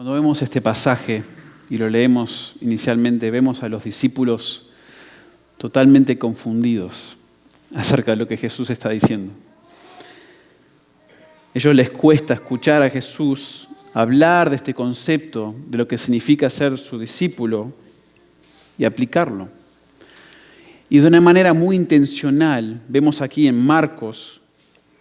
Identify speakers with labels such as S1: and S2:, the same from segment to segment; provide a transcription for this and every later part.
S1: Cuando vemos este pasaje y lo leemos inicialmente, vemos a los discípulos totalmente confundidos acerca de lo que Jesús está diciendo. A ellos les cuesta escuchar a Jesús hablar de este concepto, de lo que significa ser su discípulo y aplicarlo. Y de una manera muy intencional, vemos aquí en Marcos,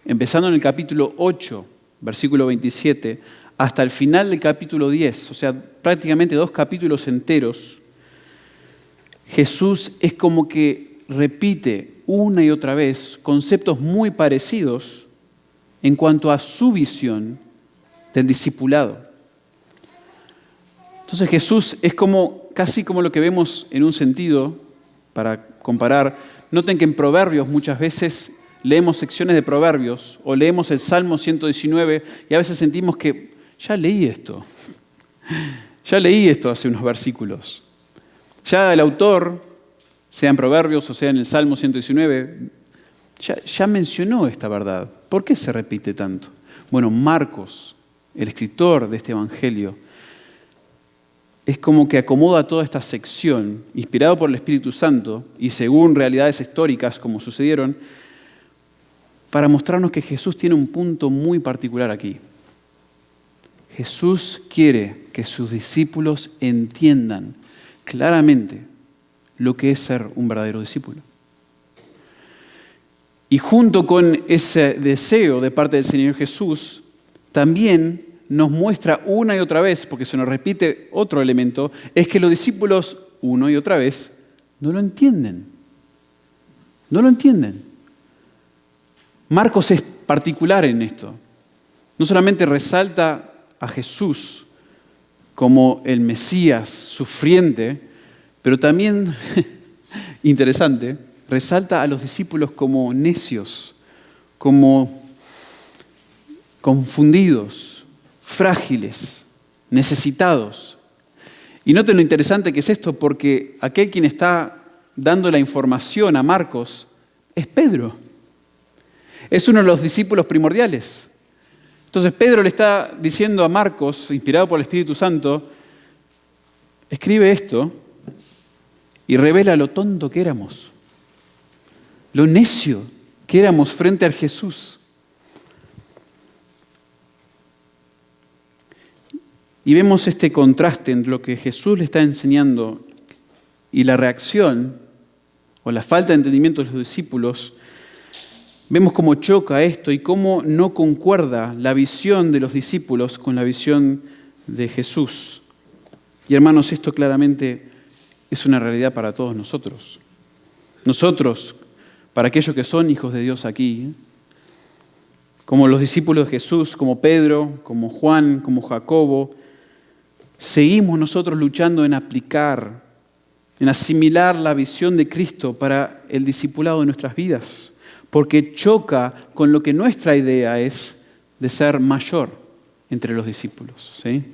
S1: empezando en el capítulo 8, versículo 27, hasta el final del capítulo 10, o sea, prácticamente 2 capítulos enteros, Jesús es como que repite una y otra vez conceptos muy parecidos en cuanto a su visión del discipulado. Entonces Jesús es casi como lo que vemos en un sentido, para comparar. Noten que en Proverbios muchas veces leemos secciones de Proverbios o leemos el Salmo 119 y a veces sentimos que ya leí esto hace unos versículos. Ya el autor, sea en Proverbios o sea en el Salmo 119, ya mencionó esta verdad. ¿Por qué se repite tanto? Bueno, Marcos, el escritor de este evangelio, es como que acomoda toda esta sección, inspirado por el Espíritu Santo y según realidades históricas como sucedieron, para mostrarnos que Jesús tiene un punto muy particular aquí. Jesús quiere que sus discípulos entiendan claramente lo que es ser un verdadero discípulo. Y junto con ese deseo de parte del Señor Jesús, también nos muestra una y otra vez, porque se nos repite otro elemento, es que los discípulos una y otra vez no lo entienden. No lo entienden. Marcos es particular en esto. No solamente resalta a Jesús como el Mesías sufriente, pero también, interesante, resalta a los discípulos como necios, como confundidos, frágiles, necesitados. Y noten lo interesante que es esto, porque aquel quien está dando la información a Marcos es Pedro. Es uno de los discípulos primordiales. Entonces Pedro le está diciendo a Marcos, inspirado por el Espíritu Santo, escribe esto y revela lo tonto que éramos, lo necio que éramos frente a Jesús. Y vemos este contraste entre lo que Jesús le está enseñando y la reacción o la falta de entendimiento de los discípulos. Vemos cómo choca esto y cómo no concuerda la visión de los discípulos con la visión de Jesús. Y hermanos, esto claramente es una realidad para todos nosotros. Nosotros, para aquellos que son hijos de Dios aquí, como los discípulos de Jesús, como Pedro, como Juan, como Jacobo, seguimos nosotros luchando en aplicar, en asimilar la visión de Cristo para el discipulado de nuestras vidas. Porque choca con lo que nuestra idea es de ser mayor entre los discípulos, ¿sí?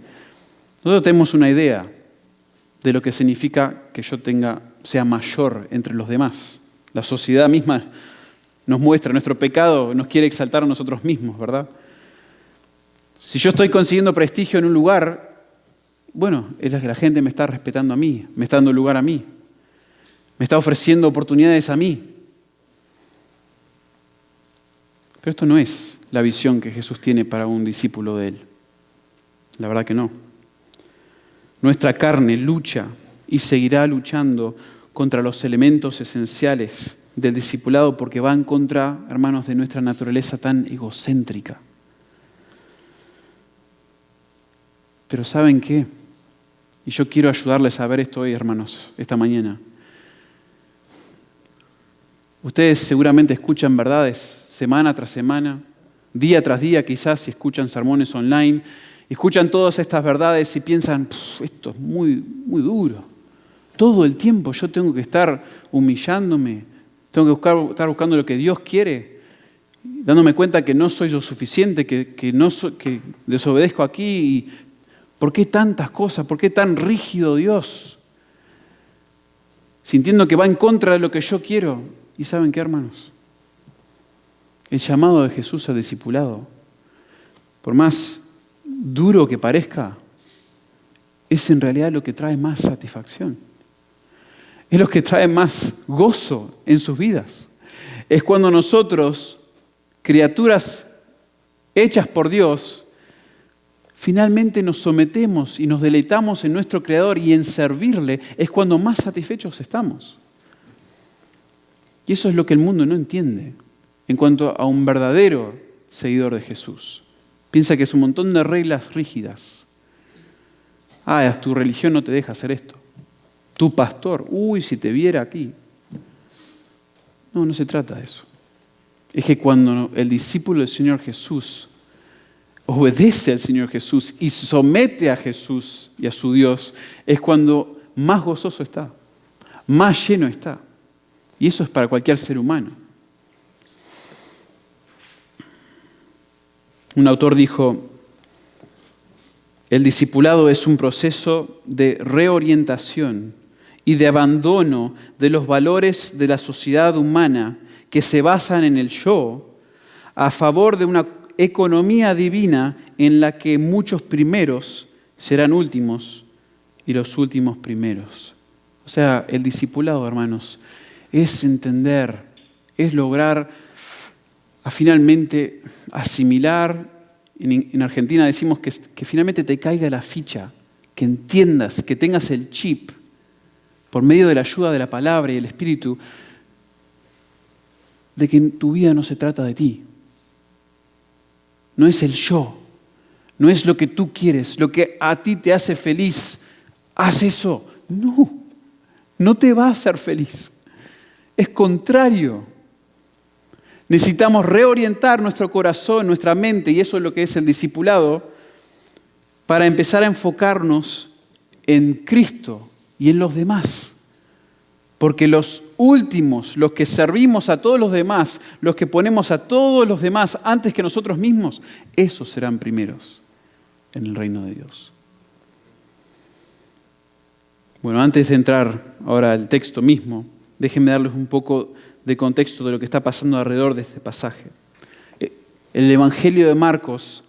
S1: Nosotros tenemos una idea de lo que significa que yo sea mayor entre los demás. La sociedad misma nos muestra, nuestro pecado nos quiere exaltar a nosotros mismos, ¿verdad? Si yo estoy consiguiendo prestigio en un lugar, bueno, es que la gente me está respetando a mí, me está dando lugar a mí, me está ofreciendo oportunidades a mí. Pero esto no es la visión que Jesús tiene para un discípulo de Él. La verdad que no. Nuestra carne lucha y seguirá luchando contra los elementos esenciales del discipulado porque va en contra, hermanos, de nuestra naturaleza tan egocéntrica. Pero ¿saben qué? Y yo quiero ayudarles a ver esto hoy, hermanos, esta mañana. Ustedes seguramente escuchan verdades semana tras semana, día tras día quizás, si escuchan sermones online, escuchan todas estas verdades y piensan, esto es muy, muy duro. Todo el tiempo yo tengo que estar humillándome, tengo que estar buscando lo que Dios quiere, dándome cuenta que no soy lo suficiente, que desobedezco aquí. Y ¿por qué tantas cosas? ¿Por qué tan rígido Dios? Sintiendo que va en contra de lo que yo quiero. ¿Y saben qué, hermanos? El llamado de Jesús al discipulado, por más duro que parezca, es en realidad lo que trae más satisfacción. Es lo que trae más gozo en sus vidas. Es cuando nosotros, criaturas hechas por Dios, finalmente nos sometemos y nos deleitamos en nuestro Creador y en servirle, es cuando más satisfechos estamos. Y eso es lo que el mundo no entiende en cuanto a un verdadero seguidor de Jesús. Piensa que es un montón de reglas rígidas. Tu religión no te deja hacer esto. Tu pastor, si te viera aquí. No se trata de eso. Es que cuando el discípulo del Señor Jesús obedece al Señor Jesús y somete a Jesús y a su Dios, es cuando más gozoso está, más lleno está. Y eso es para cualquier ser humano. Un autor dijo: el discipulado es un proceso de reorientación y de abandono de los valores de la sociedad humana que se basan en el yo, a favor de una economía divina en la que muchos primeros serán últimos y los últimos primeros. O sea, el discipulado, hermanos, es entender, es lograr finalmente asimilar. En Argentina decimos que finalmente te caiga la ficha, que entiendas, que tengas el chip, por medio de la ayuda de la palabra y el Espíritu, de que en tu vida no se trata de ti. No es el yo, no es lo que tú quieres, lo que a ti te hace feliz. Haz eso. No te va a hacer feliz. Es contrario. Necesitamos reorientar nuestro corazón, nuestra mente, y eso es lo que es el discipulado, para empezar a enfocarnos en Cristo y en los demás. Porque los últimos, los que servimos a todos los demás, los que ponemos a todos los demás antes que nosotros mismos, esos serán primeros en el reino de Dios. Bueno, antes de entrar ahora al texto mismo, déjenme darles un poco de contexto de lo que está pasando alrededor de este pasaje. El Evangelio de Marcos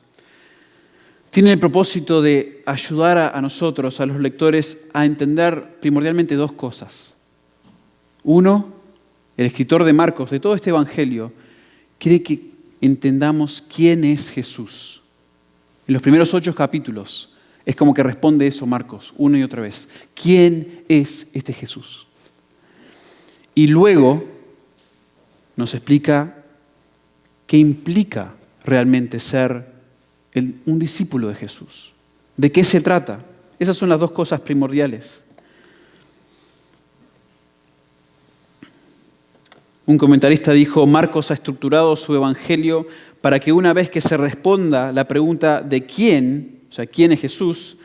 S1: tiene el propósito de ayudar a nosotros, a los lectores, a entender primordialmente dos cosas. Uno, el escritor de Marcos, de todo este Evangelio, quiere que entendamos quién es Jesús. En los primeros 8 capítulos es como que responde eso Marcos, una y otra vez. ¿Quién es este Jesús? Y luego nos explica qué implica realmente ser un discípulo de Jesús. ¿De qué se trata? Esas son las dos cosas primordiales. Un comentarista dijo: Marcos ha estructurado su evangelio para que una vez que se responda la pregunta de quién, o sea, quién es Jesús,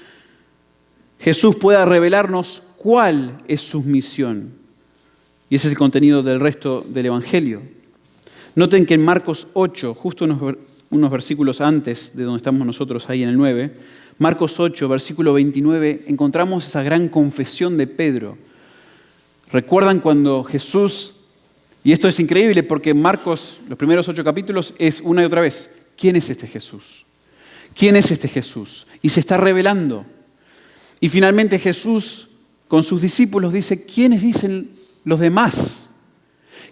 S1: Jesús pueda revelarnos cuál es su misión. Y ese es el contenido del resto del Evangelio. Noten que en Marcos 8, justo unos versículos antes de donde estamos nosotros, ahí en el 9, Marcos 8, versículo 29, encontramos esa gran confesión de Pedro. ¿Recuerdan cuando Jesús, y esto es increíble porque Marcos, los primeros 8 capítulos, es una y otra vez, ¿quién es este Jesús? ¿Quién es este Jesús? Y se está revelando. Y finalmente Jesús, con sus discípulos, dice, ¿quiénes dicen los demás?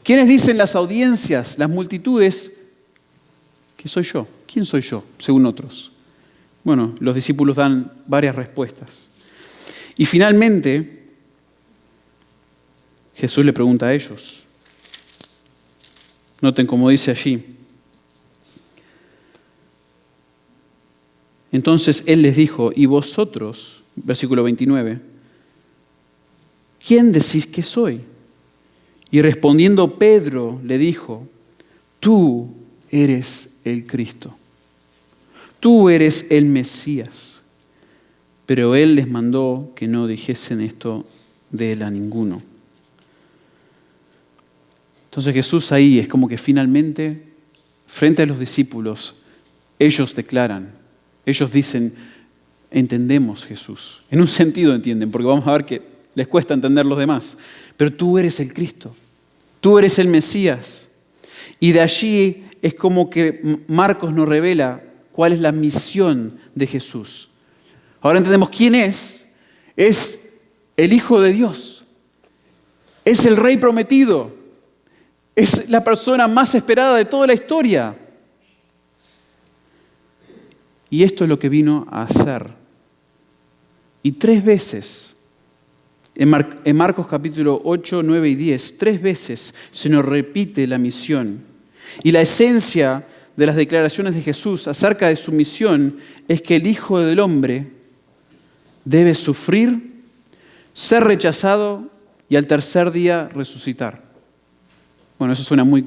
S1: ¿Quiénes dicen las audiencias, las multitudes, que soy yo? ¿Quién soy yo, según otros? Bueno, los discípulos dan varias respuestas. Y finalmente, Jesús le pregunta a ellos. Noten cómo dice allí. Entonces Él les dijo, ¿y vosotros, versículo 29, quién decís que soy? Y respondiendo Pedro le dijo, tú eres el Cristo, tú eres el Mesías. Pero Él les mandó que no dijesen esto de Él a ninguno. Entonces Jesús ahí es como que finalmente, frente a los discípulos, ellos declaran, ellos dicen, entendemos Jesús. En un sentido entienden, porque vamos a ver que les cuesta entender los demás. Pero tú eres el Cristo, tú eres el Mesías. Y de allí es como que Marcos nos revela cuál es la misión de Jesús. Ahora entendemos quién es, Es el Hijo de Dios. Es el Rey prometido. Es la persona más esperada de toda la historia. Y esto es lo que vino a hacer. Y 3 veces, en Marcos capítulo 8, 9 y 10, 3 veces se nos repite la misión. Y la esencia de las declaraciones de Jesús acerca de su misión es que el Hijo del Hombre debe sufrir, ser rechazado y al tercer día resucitar. Bueno, eso suena muy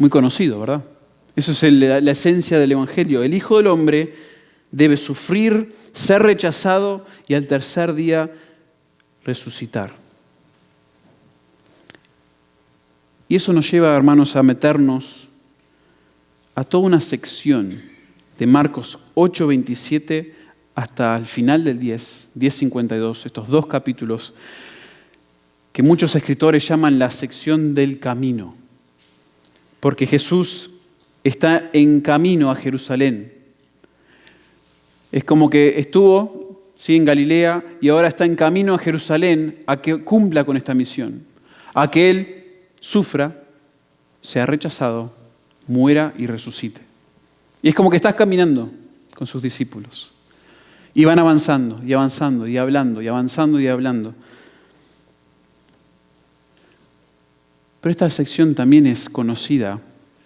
S1: conocido, ¿verdad? Eso es la esencia del Evangelio. El Hijo del Hombre debe sufrir, ser rechazado y al tercer día resucitar. Y eso nos lleva, hermanos, a meternos a toda una sección de Marcos 8:27 hasta el final del 10:52, estos 2 capítulos que muchos escritores llaman la sección del camino, porque Jesús está en camino a Jerusalén. Es como que estuvo, sí, en Galilea y ahora está en camino a Jerusalén a que cumpla con esta misión, a que Él sufra, sea rechazado, muera y resucite. Y es como que estás caminando con sus discípulos. Y van avanzando y avanzando y hablando y avanzando y hablando. Pero esta sección también es conocida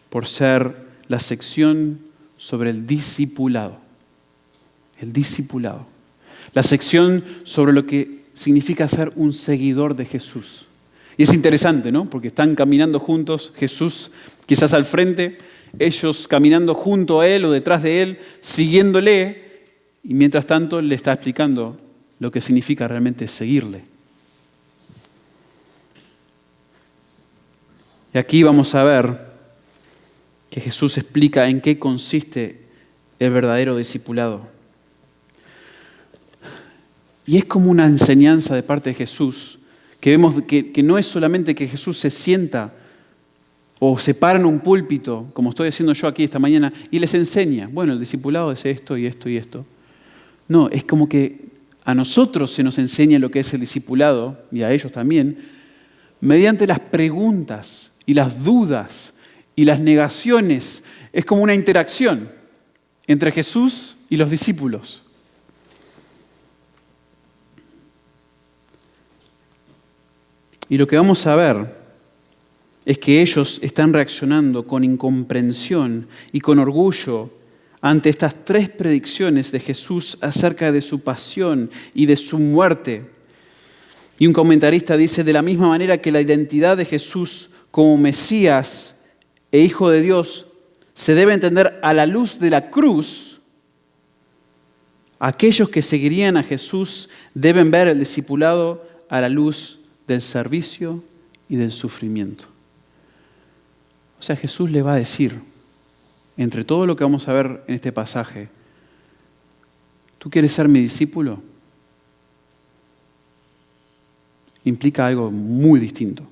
S1: por ser la sección sobre el discipulado. El discipulado. La sección sobre lo que significa ser un seguidor de Jesús. Y es interesante, ¿no? Porque están caminando juntos, Jesús quizás al frente, ellos caminando junto a Él o detrás de Él, siguiéndole, y mientras tanto le está explicando lo que significa realmente seguirle. Y aquí vamos a ver que Jesús explica en qué consiste el verdadero discipulado. Y es como una enseñanza de parte de Jesús, que vemos que no es solamente que Jesús se sienta o se para en un púlpito, como estoy haciendo yo aquí esta mañana, y les enseña, bueno, el discipulado es esto y esto y esto. No, es como que a nosotros se nos enseña lo que es el discipulado, y a ellos también, mediante las preguntas y las dudas y las negaciones. Es como una interacción entre Jesús y los discípulos. Y lo que vamos a ver es que ellos están reaccionando con incomprensión y con orgullo ante estas 3 predicciones de Jesús acerca de su pasión y de su muerte. Y un comentarista dice, de la misma manera que la identidad de Jesús como Mesías e Hijo de Dios se debe entender a la luz de la cruz, aquellos que seguirían a Jesús deben ver el discipulado a la luz del servicio y del sufrimiento. O sea, Jesús le va a decir, entre todo lo que vamos a ver en este pasaje, ¿tú quieres ser mi discípulo? Implica algo muy distinto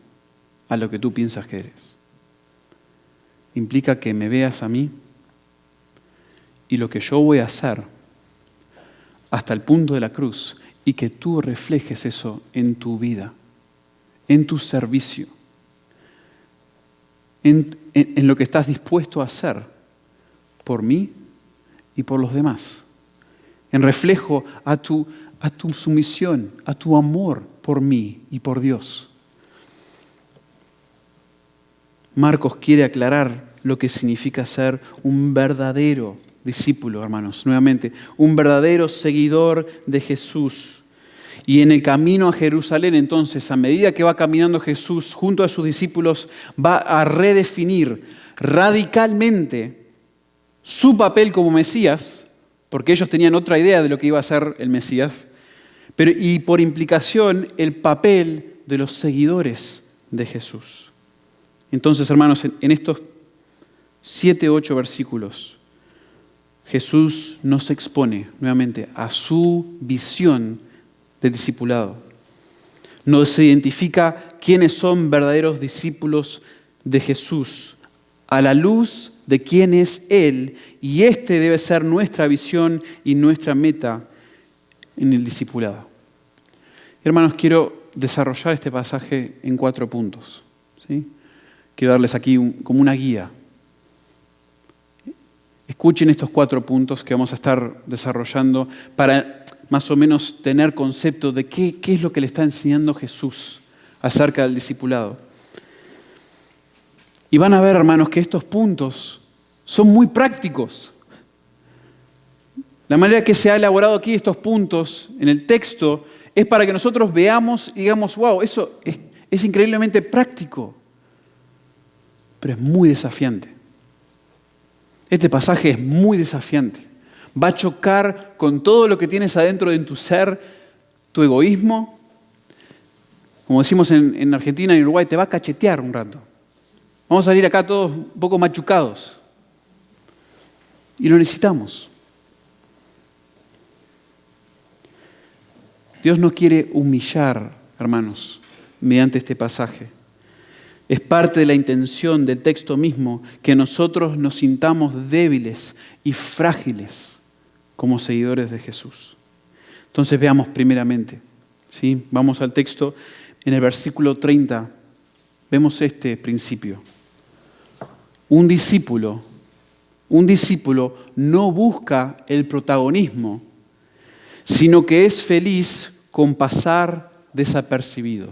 S1: a lo que tú piensas que eres. Implica que me veas a mí y lo que yo voy a hacer hasta el punto de la cruz y que tú reflejes eso en tu vida, en tu servicio, en lo que estás dispuesto a hacer por mí y por los demás, en reflejo a tu sumisión, a tu amor por mí y por Dios. Marcos quiere aclarar lo que significa ser un verdadero discípulo, hermanos. Nuevamente, un verdadero seguidor de Jesús. Y en el camino a Jerusalén, entonces, a medida que va caminando Jesús junto a sus discípulos, va a redefinir radicalmente su papel como Mesías, porque ellos tenían otra idea de lo que iba a ser el Mesías, y por implicación el papel de los seguidores de Jesús. Entonces, hermanos, en estos 7, 8 versículos, Jesús nos expone nuevamente a su visión del discipulado. Nos identifica quiénes son verdaderos discípulos de Jesús a la luz de quién es Él, y este debe ser nuestra visión y nuestra meta en el discipulado. Hermanos, quiero desarrollar este pasaje en 4 puntos, ¿sí? Quiero darles aquí como una guía. Escuchen estos 4 puntos que vamos a estar desarrollando para más o menos tener concepto de qué es lo que le está enseñando Jesús acerca del discipulado. Y van a ver, hermanos, que estos puntos son muy prácticos. La manera que se ha elaborado aquí estos puntos en el texto es para que nosotros veamos y digamos, wow, eso es increíblemente práctico, pero es muy desafiante. Este pasaje es muy desafiante. Va a chocar con todo lo que tienes adentro de tu ser, tu egoísmo. Como decimos en Argentina y en Uruguay, te va a cachetear un rato. Vamos a salir acá todos un poco machucados. Y lo necesitamos. Dios no quiere humillar, hermanos, mediante este pasaje. Es parte de la intención del texto mismo que nosotros nos sintamos débiles y frágiles como seguidores de Jesús. Entonces veamos primeramente, ¿sí? Vamos al texto. En el versículo 30 vemos este principio. Un discípulo no busca el protagonismo, sino que es feliz con pasar desapercibido.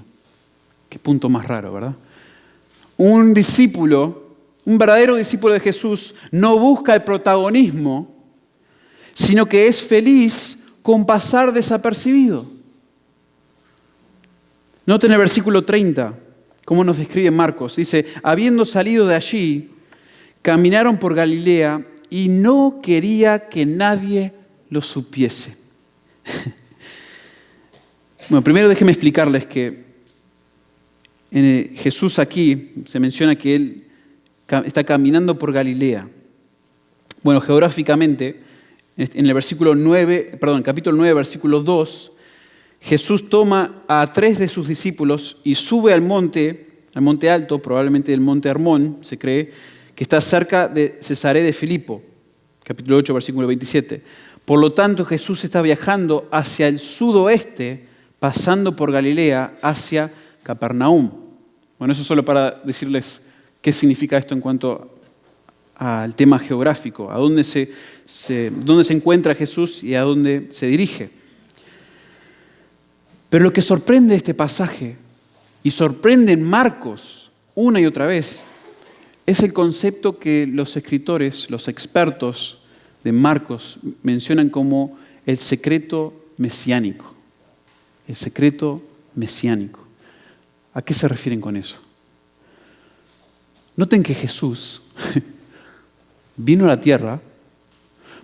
S1: Qué punto más raro, ¿verdad? Un verdadero discípulo de Jesús, no busca el protagonismo, sino que es feliz con pasar desapercibido. Noten el versículo 30, cómo nos describe Marcos. Dice, habiendo salido de allí, caminaron por Galilea y no quería que nadie lo supiese. Bueno, primero déjenme explicarles que Jesús aquí se menciona que Él está caminando por Galilea. Bueno, geográficamente, en el capítulo 9, versículo 2, Jesús toma a 3 de sus discípulos y sube al monte alto, probablemente el monte Hermón, se cree, que está cerca de Cesarea de Filipo, capítulo 8, versículo 27. Por lo tanto, Jesús está viajando hacia el sudoeste, pasando por Galilea hacia Capernaum. Bueno, eso solo para decirles qué significa esto en cuanto al tema geográfico, a dónde se encuentra Jesús y a dónde se dirige. Pero lo que sorprende este pasaje, y sorprende en Marcos una y otra vez, es el concepto que los escritores, los expertos de Marcos mencionan como el secreto mesiánico. El secreto mesiánico. ¿A qué se refieren con eso? Noten que Jesús vino a la tierra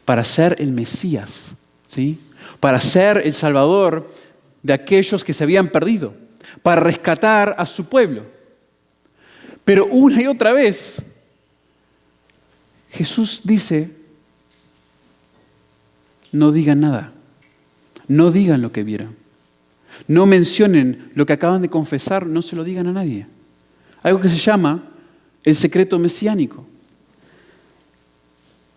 S1: para ser el Mesías, ¿sí? Para ser el Salvador de aquellos que se habían perdido, para rescatar a su pueblo. Pero una y otra vez, Jesús dice, no digan nada, no digan lo que vieron. No mencionen lo que acaban de confesar, no se lo digan a nadie. Algo que se llama el secreto mesiánico.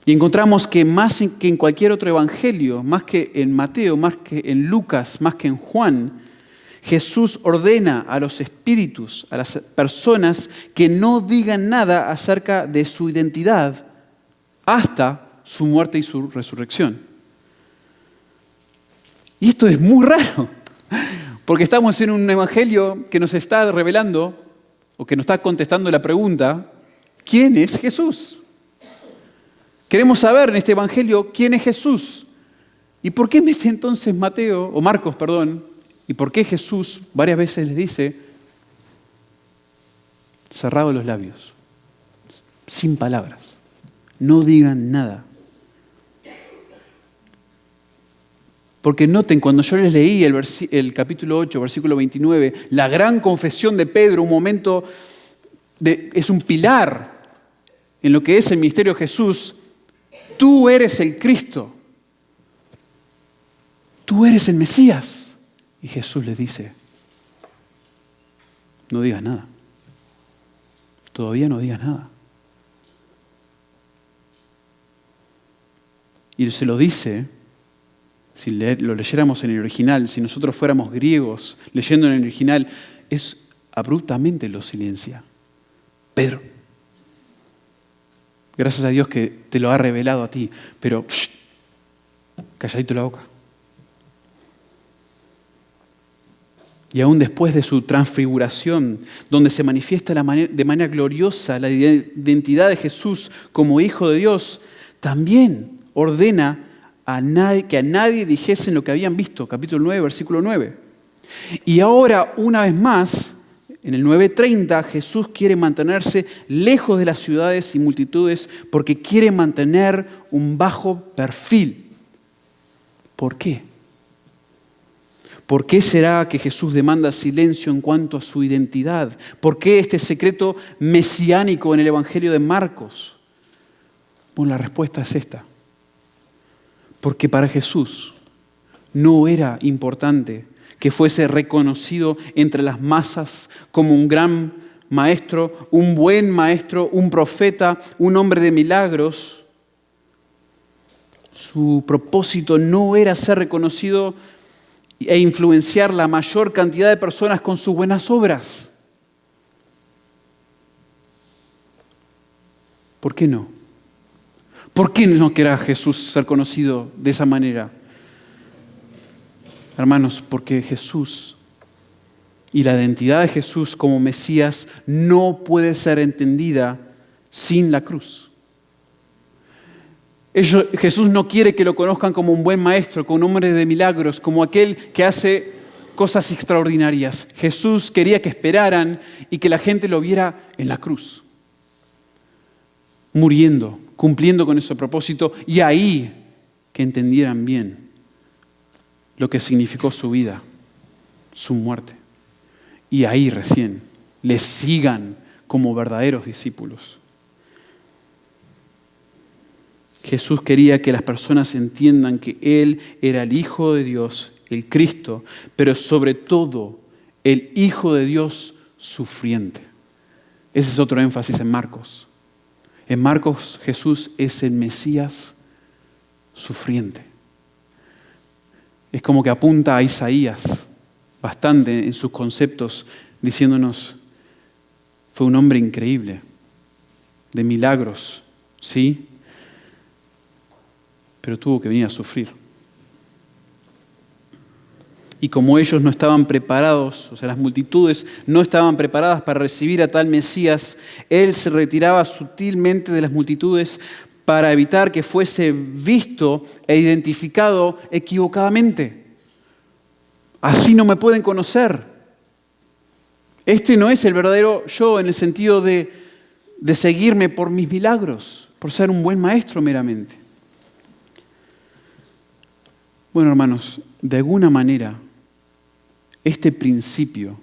S1: Y encontramos que más que en cualquier otro evangelio, más que en Mateo, más que en Lucas, más que en Juan, Jesús ordena a los espíritus, a las personas, que no digan nada acerca de su identidad hasta su muerte y su resurrección. Y esto es muy raro. Porque estamos en un evangelio que nos está revelando, o que nos está contestando la pregunta, ¿quién es Jesús? Queremos saber en este evangelio quién es Jesús. ¿Y por qué mete entonces Marcos, y por qué Jesús varias veces les dice, cerrados los labios, sin palabras, no digan nada? Porque noten, cuando yo les leí el capítulo 8, versículo 29, la gran confesión de Pedro, un momento, es un pilar en lo que es el ministerio de Jesús. Tú eres el Cristo. Tú eres el Mesías. Y Jesús les dice, no digas nada. Todavía no digas nada. Y se lo dice si lo leyéramos en el original, si nosotros fuéramos griegos leyendo en el original, es abruptamente lo silencia. Pedro, gracias a Dios que te lo ha revelado a ti, pero calladito la boca. Y aún después de su transfiguración, donde se manifiesta de manera gloriosa la identidad de Jesús como Hijo de Dios, también ordena que a nadie dijesen lo que habían visto, capítulo 9, versículo 9. Y ahora, una vez más, en el 9:30, Jesús quiere mantenerse lejos de las ciudades y multitudes porque quiere mantener un bajo perfil. ¿Por qué? ¿Por qué será que Jesús demanda silencio en cuanto a su identidad? ¿Por qué este secreto mesiánico en el Evangelio de Marcos? Bueno, la respuesta es esta. Porque para Jesús no era importante que fuese reconocido entre las masas como un gran maestro, un buen maestro, un profeta, un hombre de milagros. Su propósito no era ser reconocido e influenciar la mayor cantidad de personas con sus buenas obras. ¿Por qué no? ¿Por qué no querrá Jesús ser conocido de esa manera? Hermanos, porque Jesús y la identidad de Jesús como Mesías no puede ser entendida sin la cruz. Jesús no quiere que lo conozcan como un buen maestro, como un hombre de milagros, como aquel que hace cosas extraordinarias. Jesús quería que esperaran y que la gente lo viera en la cruz, muriendo, cumpliendo con ese propósito, y ahí que entendieran bien lo que significó su vida, su muerte. Y ahí recién les sigan como verdaderos discípulos. Jesús quería que las personas entiendan que Él era el Hijo de Dios, el Cristo, pero sobre todo el Hijo de Dios sufriente. Ese es otro énfasis en Marcos. En Marcos, Jesús es el Mesías sufriente. Es como que apunta a Isaías bastante en sus conceptos, diciéndonos, fue un hombre increíble, de milagros, ¿sí? Pero tuvo que venir a sufrir. Y como ellos no estaban preparados, o sea, las multitudes no estaban preparadas para recibir a tal Mesías, Él se retiraba sutilmente de las multitudes para evitar que fuese visto e identificado equivocadamente. Así no me pueden conocer. Este no es el verdadero yo en el sentido de seguirme por mis milagros, por ser un buen maestro meramente. Bueno, hermanos, de alguna manera, este principio,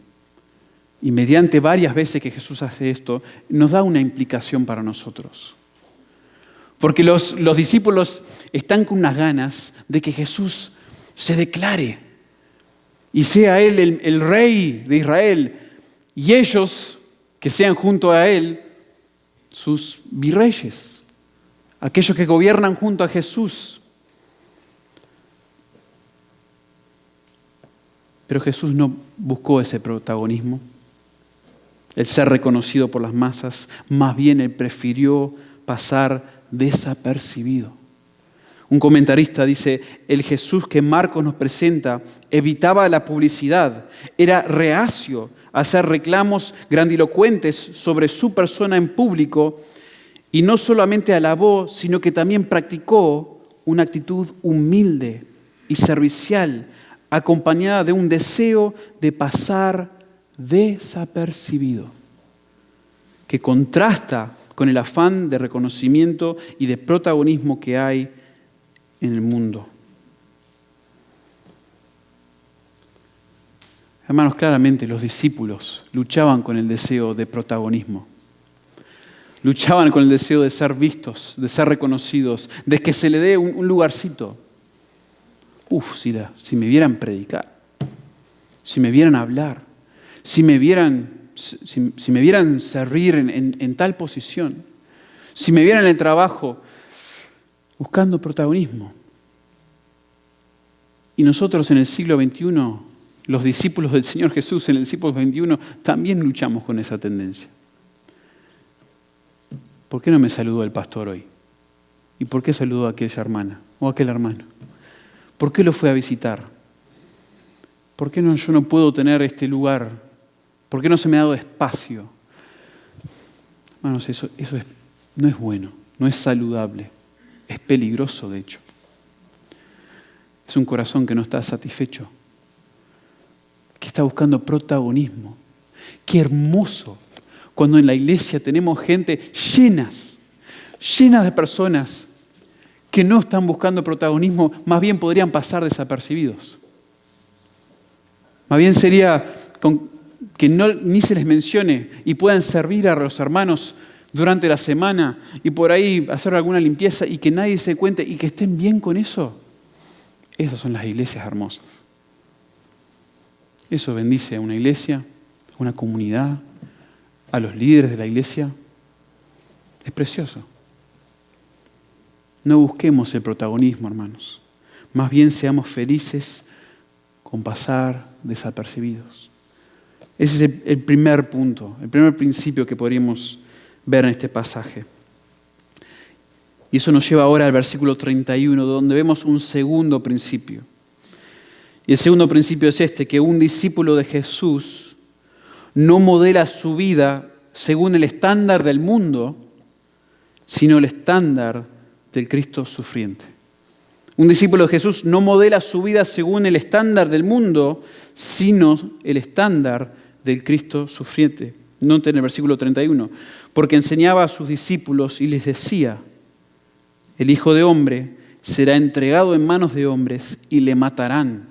S1: y mediante varias veces que Jesús hace esto, nos da una implicación para nosotros. Porque los discípulos están con unas ganas de que Jesús se declare y sea Él el rey de Israel, y ellos que sean junto a Él sus virreyes, aquellos que gobiernan junto a Jesús. Pero Jesús no buscó ese protagonismo, el ser reconocido por las masas, más bien Él prefirió pasar desapercibido. Un comentarista dice, el Jesús que Marcos nos presenta evitaba la publicidad, era reacio a hacer reclamos grandilocuentes sobre su persona en público y no solamente alabó, sino que también practicó una actitud humilde y servicial, acompañada de un deseo de pasar desapercibido, que contrasta con el afán de reconocimiento y de protagonismo que hay en el mundo. Hermanos, claramente los discípulos luchaban con el deseo de protagonismo. Luchaban con el deseo de ser vistos, de ser reconocidos, de que se le dé un lugarcito. Si me vieran predicar, si me vieran hablar, si me vieran servir en tal posición, si me vieran en el trabajo buscando protagonismo. Y nosotros en el siglo XXI, los discípulos del Señor Jesús en el siglo XXI, también luchamos con esa tendencia. ¿Por qué no me saludó el pastor hoy? ¿Y por qué saludó a aquella hermana o a aquel hermano? ¿Por qué lo fue a visitar? ¿Por qué yo no puedo tener este lugar? ¿Por qué no se me ha dado espacio? Hermanos, eso no es bueno, no es saludable, es peligroso de hecho. Es un corazón que no está satisfecho, que está buscando protagonismo. Qué hermoso cuando en la iglesia tenemos gente llenas de personas que no están buscando protagonismo, más bien podrían pasar desapercibidos. Más bien sería que ni se les mencione y puedan servir a los hermanos durante la semana y por ahí hacer alguna limpieza y que nadie se dé cuenta y que estén bien con eso. Esas son las iglesias hermosas. Eso bendice a una iglesia, a una comunidad, a los líderes de la iglesia. Es precioso. No busquemos el protagonismo, hermanos. Más bien seamos felices con pasar desapercibidos. Ese es el primer punto, el primer principio que podríamos ver en este pasaje. Y eso nos lleva ahora al versículo 31, donde vemos un segundo principio. Y el segundo principio es este, que un discípulo de Jesús no modela su vida según el estándar del mundo, sino el estándar del Cristo sufriente. Un discípulo de Jesús no modela su vida según el estándar del mundo, sino el estándar del Cristo sufriente. Noten el versículo 31, porque enseñaba a sus discípulos y les decía: el Hijo de Hombre será entregado en manos de hombres y le matarán,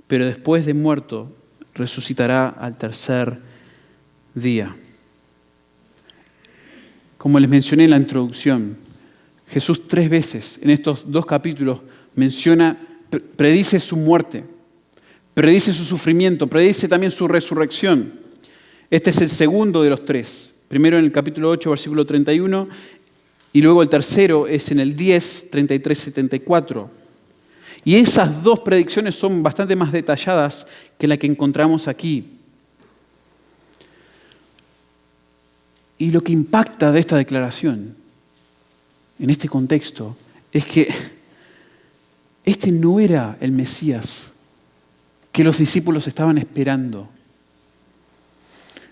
S1: pero después de muerto resucitará al tercer día. Como les mencioné en la introducción, Jesús 3 veces en estos 2 capítulos predice su muerte, predice su sufrimiento, predice también su resurrección. Este es el segundo de los 3. Primero en el capítulo 8, versículo 31, y luego el tercero es en el 10, 33, 74. Y esas 2 predicciones son bastante más detalladas que la que encontramos aquí. Y lo que impacta de esta declaración, en este contexto, es que este no era el Mesías que los discípulos estaban esperando.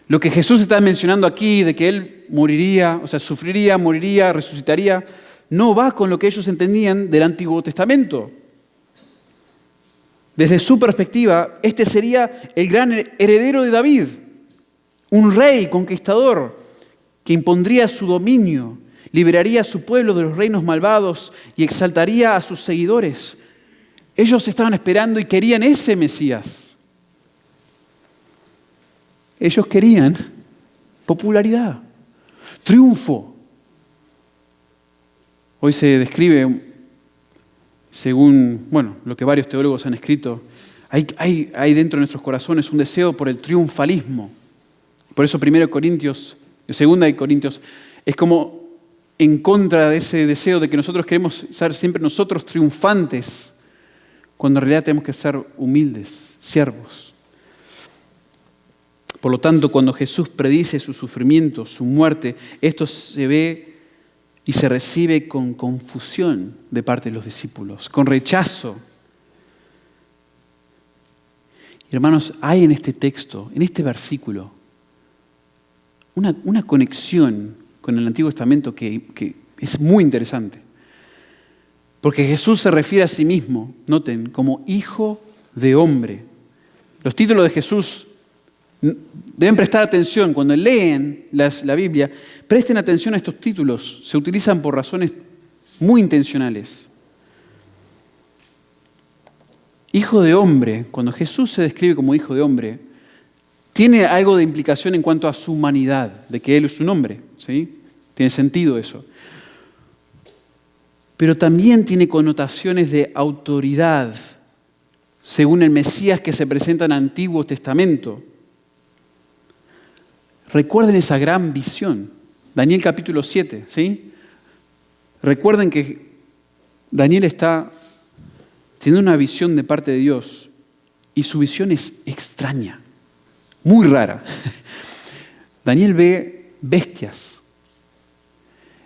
S1: Lo que Jesús está mencionando aquí, de que Él moriría, o sea, sufriría, moriría, resucitaría, no va con lo que ellos entendían del Antiguo Testamento. Desde su perspectiva, este sería el gran heredero de David, un rey conquistador que impondría su dominio, liberaría a su pueblo de los reinos malvados y exaltaría a sus seguidores. Ellos estaban esperando y querían ese Mesías. Ellos querían popularidad, triunfo. Hoy se describe, según lo que varios teólogos han escrito, hay dentro de nuestros corazones un deseo por el triunfalismo. Por eso 2 Corintios es como en contra de ese deseo de que nosotros queremos ser siempre nosotros triunfantes, cuando en realidad tenemos que ser humildes, siervos. Por lo tanto, cuando Jesús predice su sufrimiento, su muerte, esto se ve y se recibe con confusión de parte de los discípulos, con rechazo. Y hermanos, hay en este texto, en este versículo, una conexión con el Antiguo Testamento que es muy interesante. Porque Jesús se refiere a sí mismo, noten, como Hijo de Hombre. Los títulos de Jesús deben prestar atención cuando leen la Biblia. Presten atención a estos títulos. Se utilizan por razones muy intencionales. Hijo de hombre, cuando Jesús se describe como Hijo de Hombre, tiene algo de implicación en cuanto a su humanidad, de que Él es un hombre, ¿sí? Tiene sentido eso. Pero también tiene connotaciones de autoridad, según el Mesías que se presenta en el Antiguo Testamento. Recuerden esa gran visión, Daniel capítulo 7, ¿sí? Recuerden que Daniel está tiene una visión de parte de Dios y su visión es extraña, muy rara. Daniel ve bestias,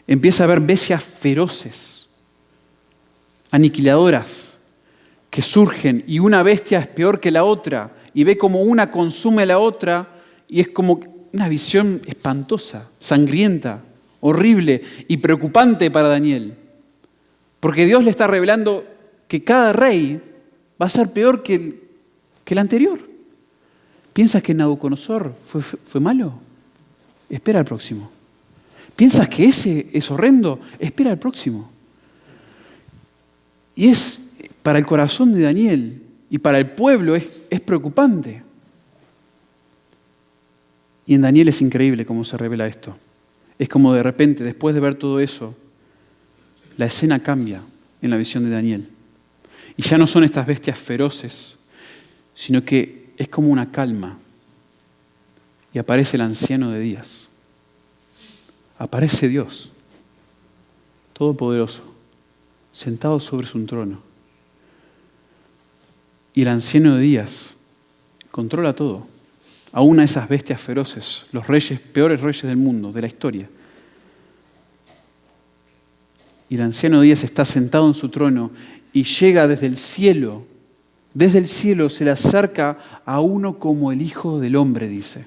S1: empieza a ver bestias feroces, aniquiladoras, que surgen y una bestia es peor que la otra y ve como una consume a la otra y es como una visión espantosa, sangrienta, horrible y preocupante para Daniel. Porque Dios le está revelando que cada rey va a ser peor que el anterior. ¿Piensas que Nabucodonosor fue malo? Espera al próximo. ¿Piensas que ese es horrendo? Espera al próximo. Y es para el corazón de Daniel y para el pueblo es preocupante. Y en Daniel es increíble cómo se revela esto. Es como de repente, después de ver todo eso, la escena cambia en la visión de Daniel. Y ya no son estas bestias feroces, sino que es como una calma. Y aparece el anciano de días. Aparece Dios, todopoderoso, sentado sobre su trono. Y el anciano de días controla todo. Aún a esas bestias feroces, los reyes, peores reyes del mundo, de la historia. Y el anciano de días está sentado en su trono y llega desde el cielo se le acerca a uno como el Hijo del Hombre, dice.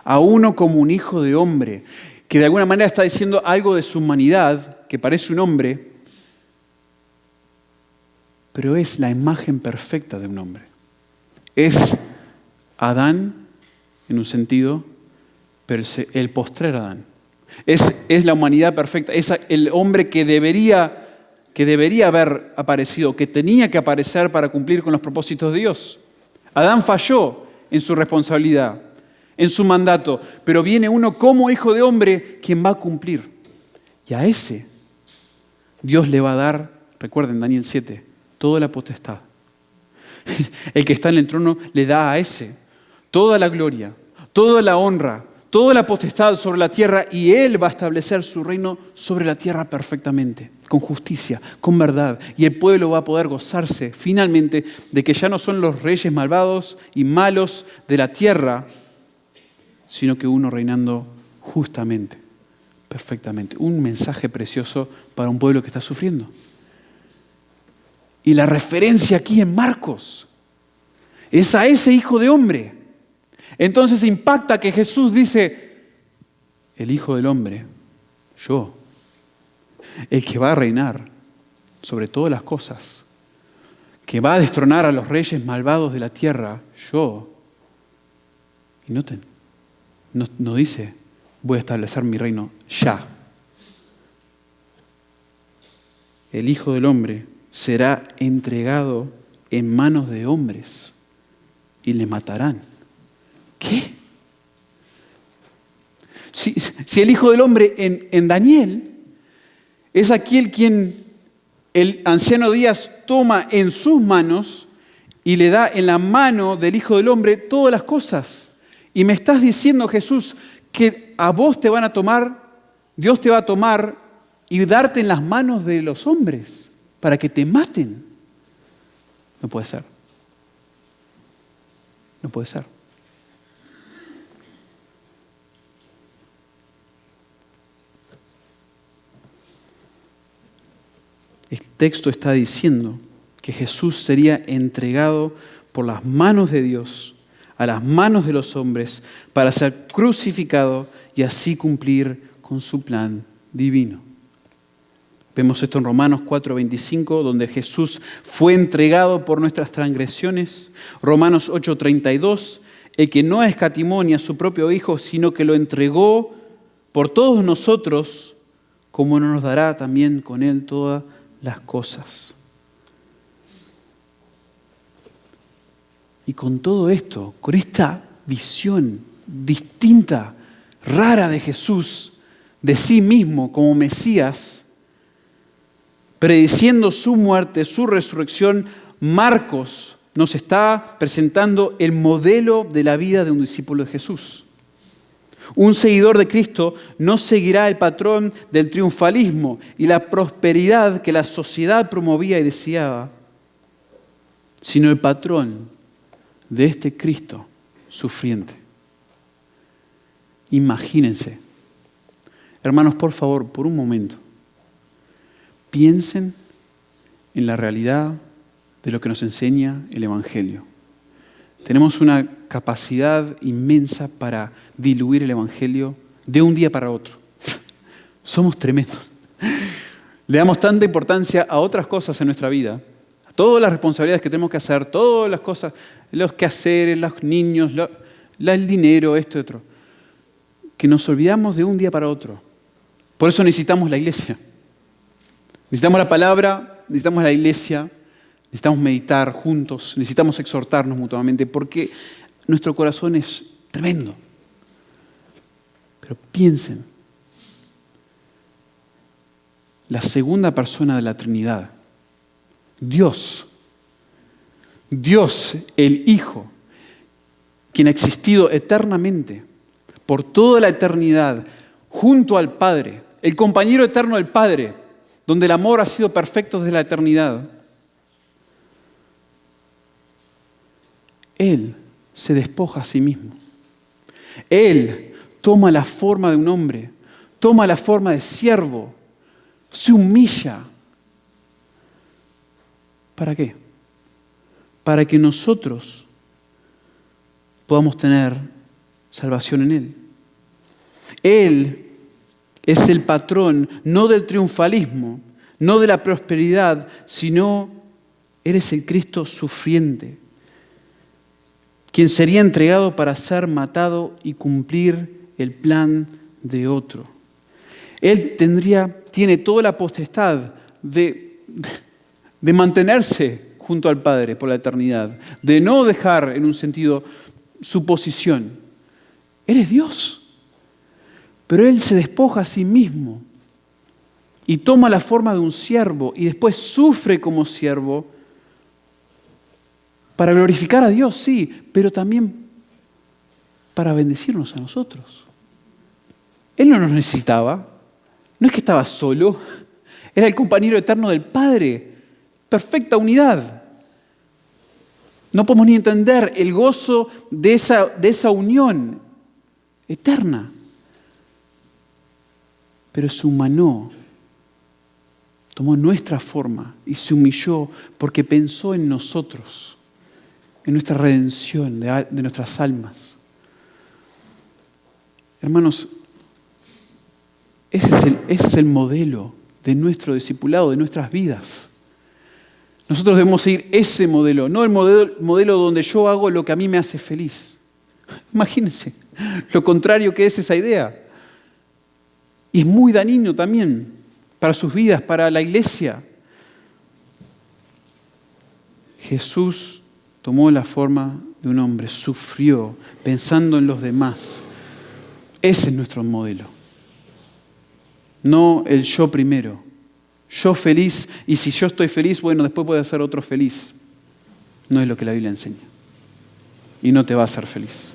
S1: A uno como un hijo de hombre, que de alguna manera está diciendo algo de su humanidad, que parece un hombre, pero es la imagen perfecta de un hombre. Es Adán, en un sentido, pero el postrer Adán. Es la humanidad perfecta, es el hombre que debería haber aparecido, que tenía que aparecer para cumplir con los propósitos de Dios. Adán falló en su responsabilidad, en su mandato, pero viene uno como hijo de hombre quien va a cumplir. Y a ese Dios le va a dar, recuerden Daniel 7, toda la potestad. El que está en el trono le da a ese toda la gloria, toda la honra, toda la potestad sobre la tierra y Él va a establecer su reino sobre la tierra perfectamente, con justicia, con verdad. Y el pueblo va a poder gozarse finalmente de que ya no son los reyes malvados y malos de la tierra, sino que uno reinando justamente, perfectamente. Un mensaje precioso para un pueblo que está sufriendo. Y la referencia aquí en Marcos es a ese Hijo de Hombre. Entonces impacta que Jesús dice, el Hijo del Hombre, yo, el que va a reinar sobre todas las cosas, que va a destronar a los reyes malvados de la tierra, yo. Y noten, no dice, voy a establecer mi reino ya. El Hijo del Hombre será entregado en manos de hombres y le matarán. ¿Qué? Si el Hijo del Hombre en Daniel es aquel quien el anciano Díaz toma en sus manos y le da en la mano del Hijo del Hombre todas las cosas. Y me estás diciendo, Jesús, que a vos te van a tomar, Dios te va a tomar y darte en las manos de los hombres para que te maten. No puede ser. No puede ser. El texto está diciendo que Jesús sería entregado por las manos de Dios a las manos de los hombres para ser crucificado y así cumplir con su plan divino. Vemos esto en Romanos 4:25, donde Jesús fue entregado por nuestras transgresiones. Romanos 8:32, el que no escatimó ni a su propio Hijo, sino que lo entregó por todos nosotros, como no nos dará también con Él todas las cosas. Y con todo esto, con esta visión distinta, rara de Jesús, de sí mismo como Mesías, prediciendo su muerte, su resurrección, Marcos nos está presentando el modelo de la vida de un discípulo de Jesús. Un seguidor de Cristo no seguirá el patrón del triunfalismo y la prosperidad que la sociedad promovía y deseaba, sino el patrón de este Cristo sufriente. Imagínense. Hermanos, por favor, por un momento, piensen en la realidad de lo que nos enseña el Evangelio. Tenemos una capacidad inmensa para diluir el Evangelio de un día para otro. Somos tremendos. Le damos tanta importancia a otras cosas en nuestra vida, a todas las responsabilidades que tenemos que hacer, todas las cosas, los quehaceres, los niños, el dinero, esto y otro, que nos olvidamos de un día para otro. Por eso necesitamos la iglesia. Necesitamos la palabra, necesitamos la iglesia, necesitamos meditar juntos, necesitamos exhortarnos mutuamente, porque nuestro corazón es tremendo. Pero piensen, la segunda persona de la Trinidad, Dios, el Hijo, quien ha existido eternamente, por toda la eternidad, junto al Padre, el compañero eterno del Padre, donde el amor ha sido perfecto desde la eternidad. Él se despoja a sí mismo. Él toma la forma de un hombre, toma la forma de siervo, se humilla. ¿Para qué? Para que nosotros podamos tener salvación en Él. Él es el patrón, no del triunfalismo, no de la prosperidad, sino Él es el Cristo sufriente, quien sería entregado para ser matado y cumplir el plan de otro. Él tiene toda la potestad de mantenerse junto al Padre por la eternidad, de no dejar en un sentido su posición. Él es Dios. Pero Él se despoja a sí mismo y toma la forma de un siervo y después sufre como siervo para glorificar a Dios, sí, pero también para bendecirnos a nosotros. Él no nos necesitaba, no es que estaba solo, era el compañero eterno del Padre, perfecta unidad. No podemos ni entender el gozo de esa unión eterna. Pero se humanó, tomó nuestra forma y se humilló porque pensó en nosotros, en nuestra redención de nuestras almas. Hermanos, ese es el modelo de nuestro discipulado, de nuestras vidas. Nosotros debemos seguir ese modelo, no el modelo donde yo hago lo que a mí me hace feliz. Imagínense lo contrario que es esa idea. Y es muy dañino también para sus vidas, para la iglesia. Jesús tomó la forma de un hombre, sufrió pensando en los demás. Ese es nuestro modelo. No el yo primero. Yo feliz, y si yo estoy feliz, bueno, después puede ser otro feliz. No es lo que la Biblia enseña. Y no te va a hacer feliz.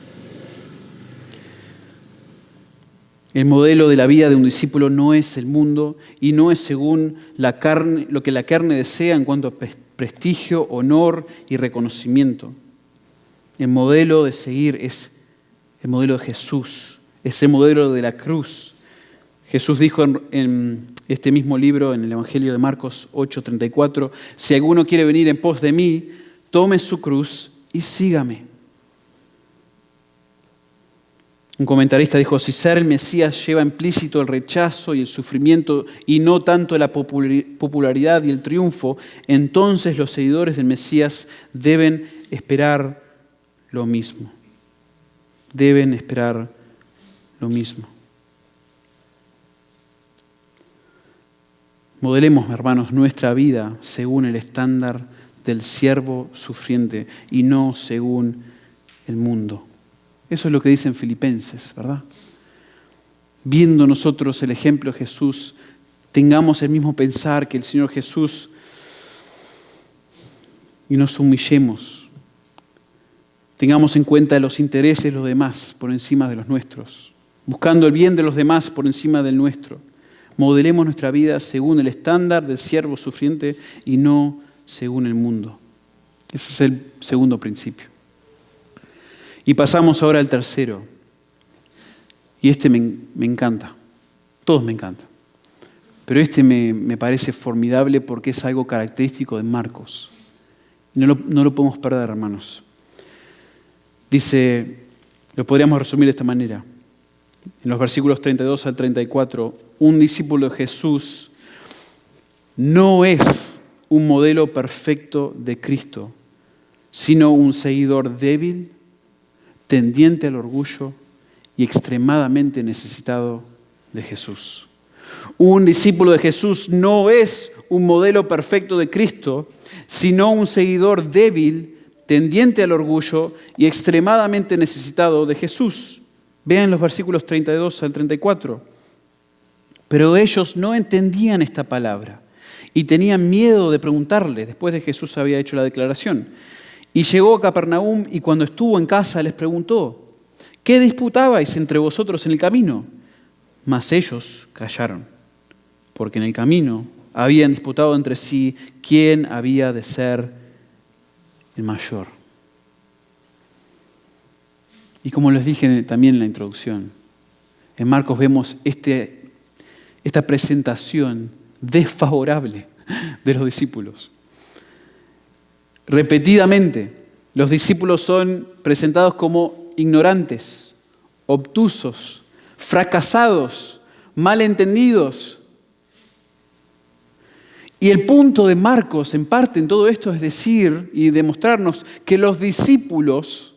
S1: El modelo de la vida de un discípulo no es el mundo y no es según la carne, lo que la carne desea en cuanto a prestigio, honor y reconocimiento. El modelo de seguir es el modelo de Jesús, es el modelo de la cruz. Jesús dijo en este mismo libro, en el Evangelio de Marcos 8:34, si alguno quiere venir en pos de mí, tome su cruz y sígame. Un comentarista dijo, si ser el Mesías lleva implícito el rechazo y el sufrimiento y no tanto la popularidad y el triunfo, entonces los seguidores del Mesías deben esperar lo mismo. Deben esperar lo mismo. Modelemos, hermanos, nuestra vida según el estándar del siervo sufriente y no según el mundo. Eso es lo que dicen Filipenses, ¿verdad? Viendo nosotros el ejemplo de Jesús, tengamos el mismo pensar que el Señor Jesús y nos humillemos. Tengamos en cuenta los intereses de los demás por encima de los nuestros, buscando el bien de los demás por encima del nuestro. Modelemos nuestra vida según el estándar del siervo sufriente y no según el mundo. Ese es el segundo principio. Y pasamos ahora al tercero. Y este me encanta. Todos me encantan. Pero este me parece formidable porque es algo característico de Marcos. No lo podemos perder, hermanos. Dice, lo podríamos resumir de esta manera. En los versículos 32 al 34, un discípulo de Jesús no es un modelo perfecto de Cristo, sino un seguidor débil, tendiente al orgullo y extremadamente necesitado de Jesús. Un discípulo de Jesús no es un modelo perfecto de Cristo, sino un seguidor débil, tendiente al orgullo y extremadamente necesitado de Jesús. Vean los versículos 32 al 34. Pero ellos no entendían esta palabra y tenían miedo de preguntarle después de que Jesús había hecho la declaración. Y llegó a Capernaum y cuando estuvo en casa les preguntó, ¿qué disputabais entre vosotros en el camino? Mas ellos callaron, porque en el camino habían disputado entre sí quién había de ser el mayor. Y como les dije también en la introducción, en Marcos vemos esta presentación desfavorable de los discípulos. Repetidamente, los discípulos son presentados como ignorantes, obtusos, fracasados, malentendidos. Y el punto de Marcos, en parte en todo esto, es decir y demostrarnos que los discípulos,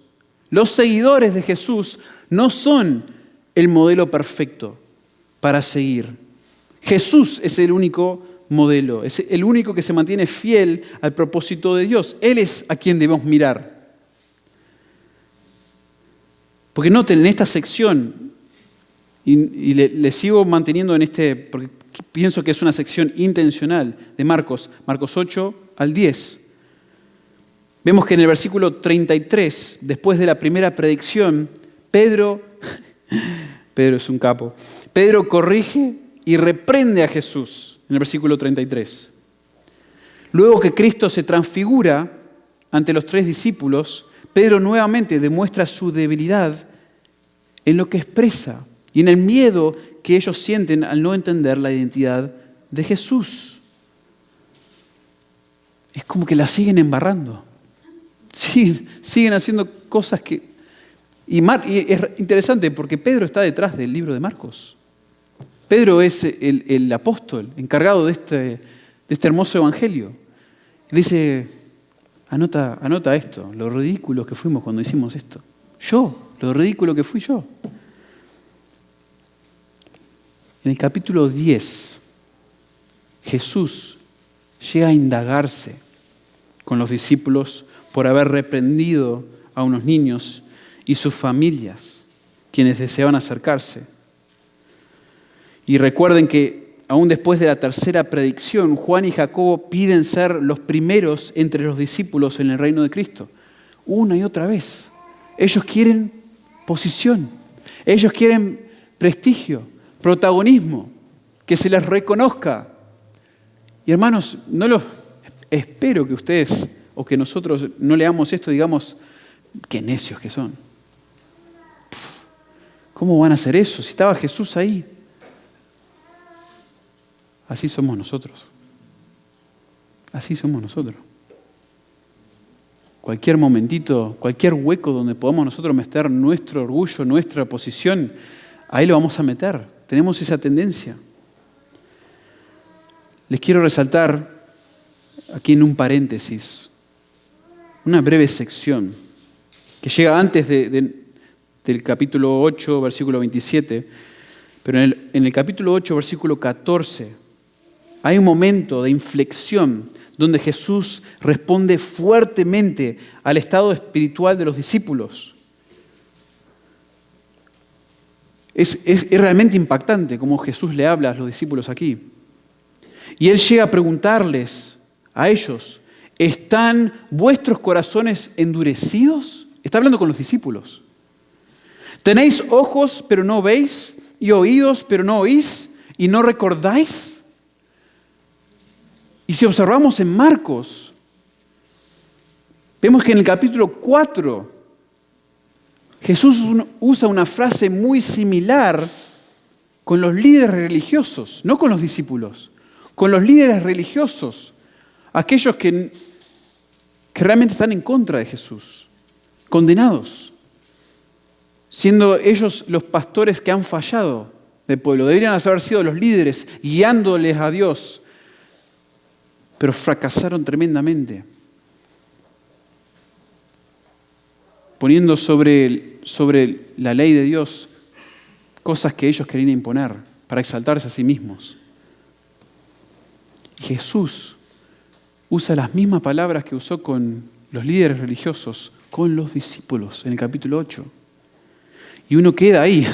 S1: los seguidores de Jesús, no son el modelo perfecto para seguir. Jesús es el único modelo, es el único que se mantiene fiel al propósito de Dios. Él es a quien debemos mirar. Porque noten, en esta sección, y le sigo manteniendo porque pienso que es una sección intencional de Marcos 8 al 10. Vemos que en el versículo 33, después de la primera predicción, Pedro es un capo, Pedro corrige y reprende a Jesús en el versículo 33. Luego que Cristo se transfigura ante los 3 discípulos, Pedro nuevamente demuestra su debilidad en lo que expresa y en el miedo que ellos sienten al no entender la identidad de Jesús. Es como que la siguen embarrando. Siguen haciendo cosas que... Y es interesante porque Pedro está detrás del libro de Marcos. Pedro es el apóstol encargado de este hermoso evangelio. Dice, anota esto, lo ridículo que fuimos cuando hicimos esto. Lo ridículo que fui yo. En el capítulo 10, Jesús llega a indagarse con los discípulos por haber reprendido a unos niños y sus familias, quienes deseaban acercarse. Y recuerden que aún después de la tercera predicción, Juan y Jacobo piden ser los primeros entre los discípulos en el reino de Cristo. Una y otra vez. Ellos quieren posición. Ellos quieren prestigio, protagonismo, que se les reconozca. Y hermanos, espero que ustedes o que nosotros no leamos esto y digamos, qué necios que son. ¿Cómo van a hacer eso si estaba Jesús ahí? Así somos nosotros. Así somos nosotros. Cualquier momentito, cualquier hueco donde podamos nosotros meter nuestro orgullo, nuestra posición, ahí lo vamos a meter. Tenemos esa tendencia. Les quiero resaltar aquí en un paréntesis una breve sección que llega antes del capítulo 8, versículo 27, pero en el capítulo 8, versículo 14, hay un momento de inflexión donde Jesús responde fuertemente al estado espiritual de los discípulos. Es realmente impactante cómo Jesús le habla a los discípulos aquí. Y Él llega a preguntarles a ellos, ¿están vuestros corazones endurecidos? Está hablando con los discípulos. ¿Tenéis ojos pero no veis? ¿Y oídos pero no oís? ¿Y no recordáis? Y si observamos en Marcos, Vemos que en el capítulo 4 Jesús usa una frase muy similar con los líderes religiosos, no con los discípulos, con los líderes religiosos, aquellos que realmente están en contra de Jesús, condenados, siendo ellos los pastores que han fallado del pueblo. Deberían haber sido los líderes guiándoles a Dios, pero fracasaron tremendamente, poniendo sobre la ley de Dios cosas que ellos querían imponer para exaltarse a sí mismos. Jesús usa las mismas palabras que usó con los líderes religiosos, con los discípulos en el capítulo 8. Y uno queda ahí,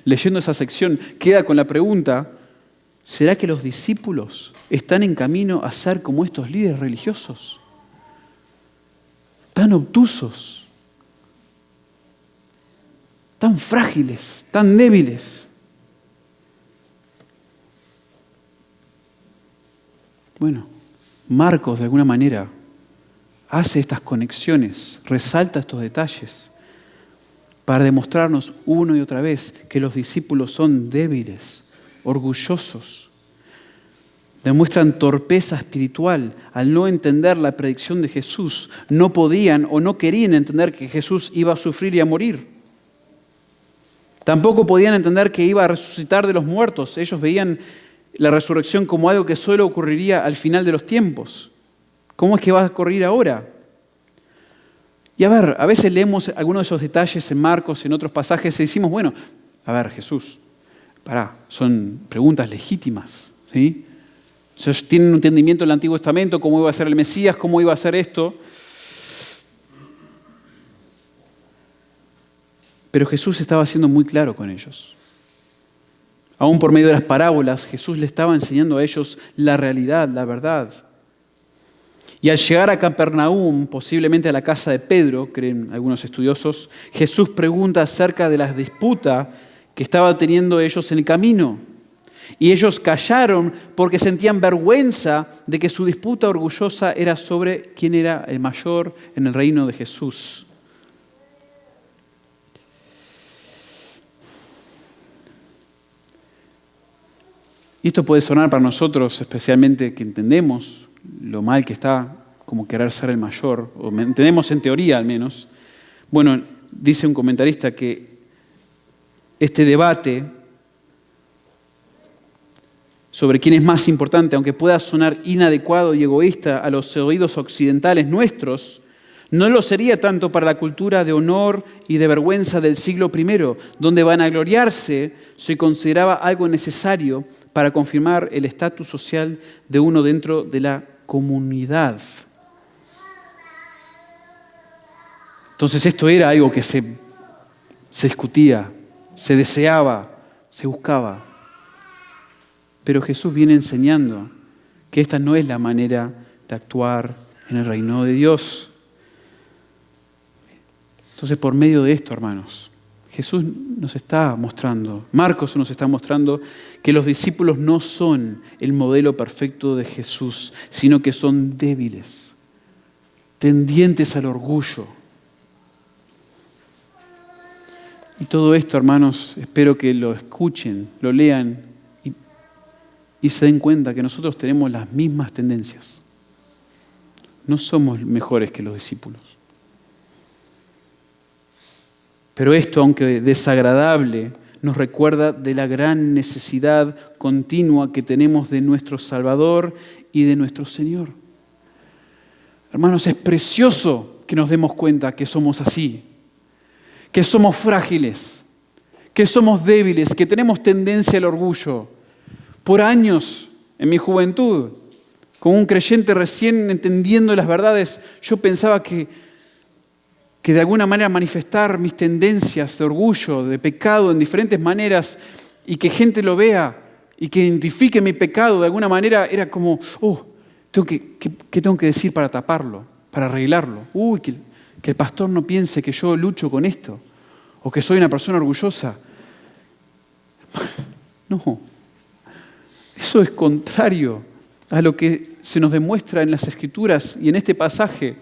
S1: leyendo esa sección, queda con la pregunta, ¿será que los discípulos están en camino a ser como estos líderes religiosos? Tan obtusos, tan frágiles, tan débiles. Bueno, Marcos de alguna manera hace estas conexiones, resalta estos detalles para demostrarnos una y otra vez que los discípulos son débiles, orgullosos, demuestran torpeza espiritual al no entender la predicción de Jesús. No podían o no querían entender que Jesús iba a sufrir y a morir. Tampoco podían entender que iba a resucitar de los muertos. Ellos veían la resurrección como algo que solo ocurriría al final de los tiempos. ¿Cómo es que va a ocurrir ahora? Y a veces leemos algunos de esos detalles en Marcos, en otros pasajes, y decimos, bueno, Jesús, son preguntas legítimas, ¿sí? Ellos tienen un entendimiento del Antiguo Testamento, cómo iba a ser el Mesías, cómo iba a ser esto. Pero Jesús estaba siendo muy claro con ellos. Aún por medio de las parábolas, Jesús le estaba enseñando a ellos la realidad, la verdad. Y al llegar a Capernaum, posiblemente a la casa de Pedro, creen algunos estudiosos, Jesús pregunta acerca de la disputa que estaban teniendo ellos en el camino. Y ellos callaron porque sentían vergüenza de que su disputa orgullosa era sobre quién era el mayor en el reino de Jesús. Y esto puede sonar para nosotros, especialmente que entendemos lo mal que está como querer ser el mayor, o entendemos en teoría al menos. Bueno, dice un comentarista que este debate sobre quién es más importante, aunque pueda sonar inadecuado y egoísta a los oídos occidentales nuestros, no lo sería tanto para la cultura de honor y de vergüenza del siglo I, donde vanagloriarse se consideraba algo necesario para confirmar el estatus social de uno dentro de la comunidad. Entonces esto era algo que se discutía, se deseaba, se buscaba. Pero Jesús viene enseñando que esta no es la manera de actuar en el reino de Dios. Entonces, por medio de esto, hermanos, Jesús nos está mostrando, Marcos nos está mostrando que los discípulos no son el modelo perfecto de Jesús, sino que son débiles, tendientes al orgullo. Y todo esto, hermanos, espero que lo escuchen, lo lean y se den cuenta que nosotros tenemos las mismas tendencias. No somos mejores que los discípulos. Pero esto, aunque desagradable, nos recuerda de la gran necesidad continua que tenemos de nuestro Salvador y de nuestro Señor. Hermanos, es precioso que nos demos cuenta que somos así, que somos frágiles, que somos débiles, que tenemos tendencia al orgullo. Por años, en mi juventud, como un creyente recién entendiendo las verdades, yo pensaba que de alguna manera manifestar mis tendencias de orgullo, de pecado en diferentes maneras y que gente lo vea y que identifique mi pecado de alguna manera era como, ¿qué tengo que decir para taparlo, para arreglarlo? Que el pastor no piense que yo lucho con esto o que soy una persona orgullosa. No, eso es contrario a lo que se nos demuestra en las Escrituras y en este pasaje.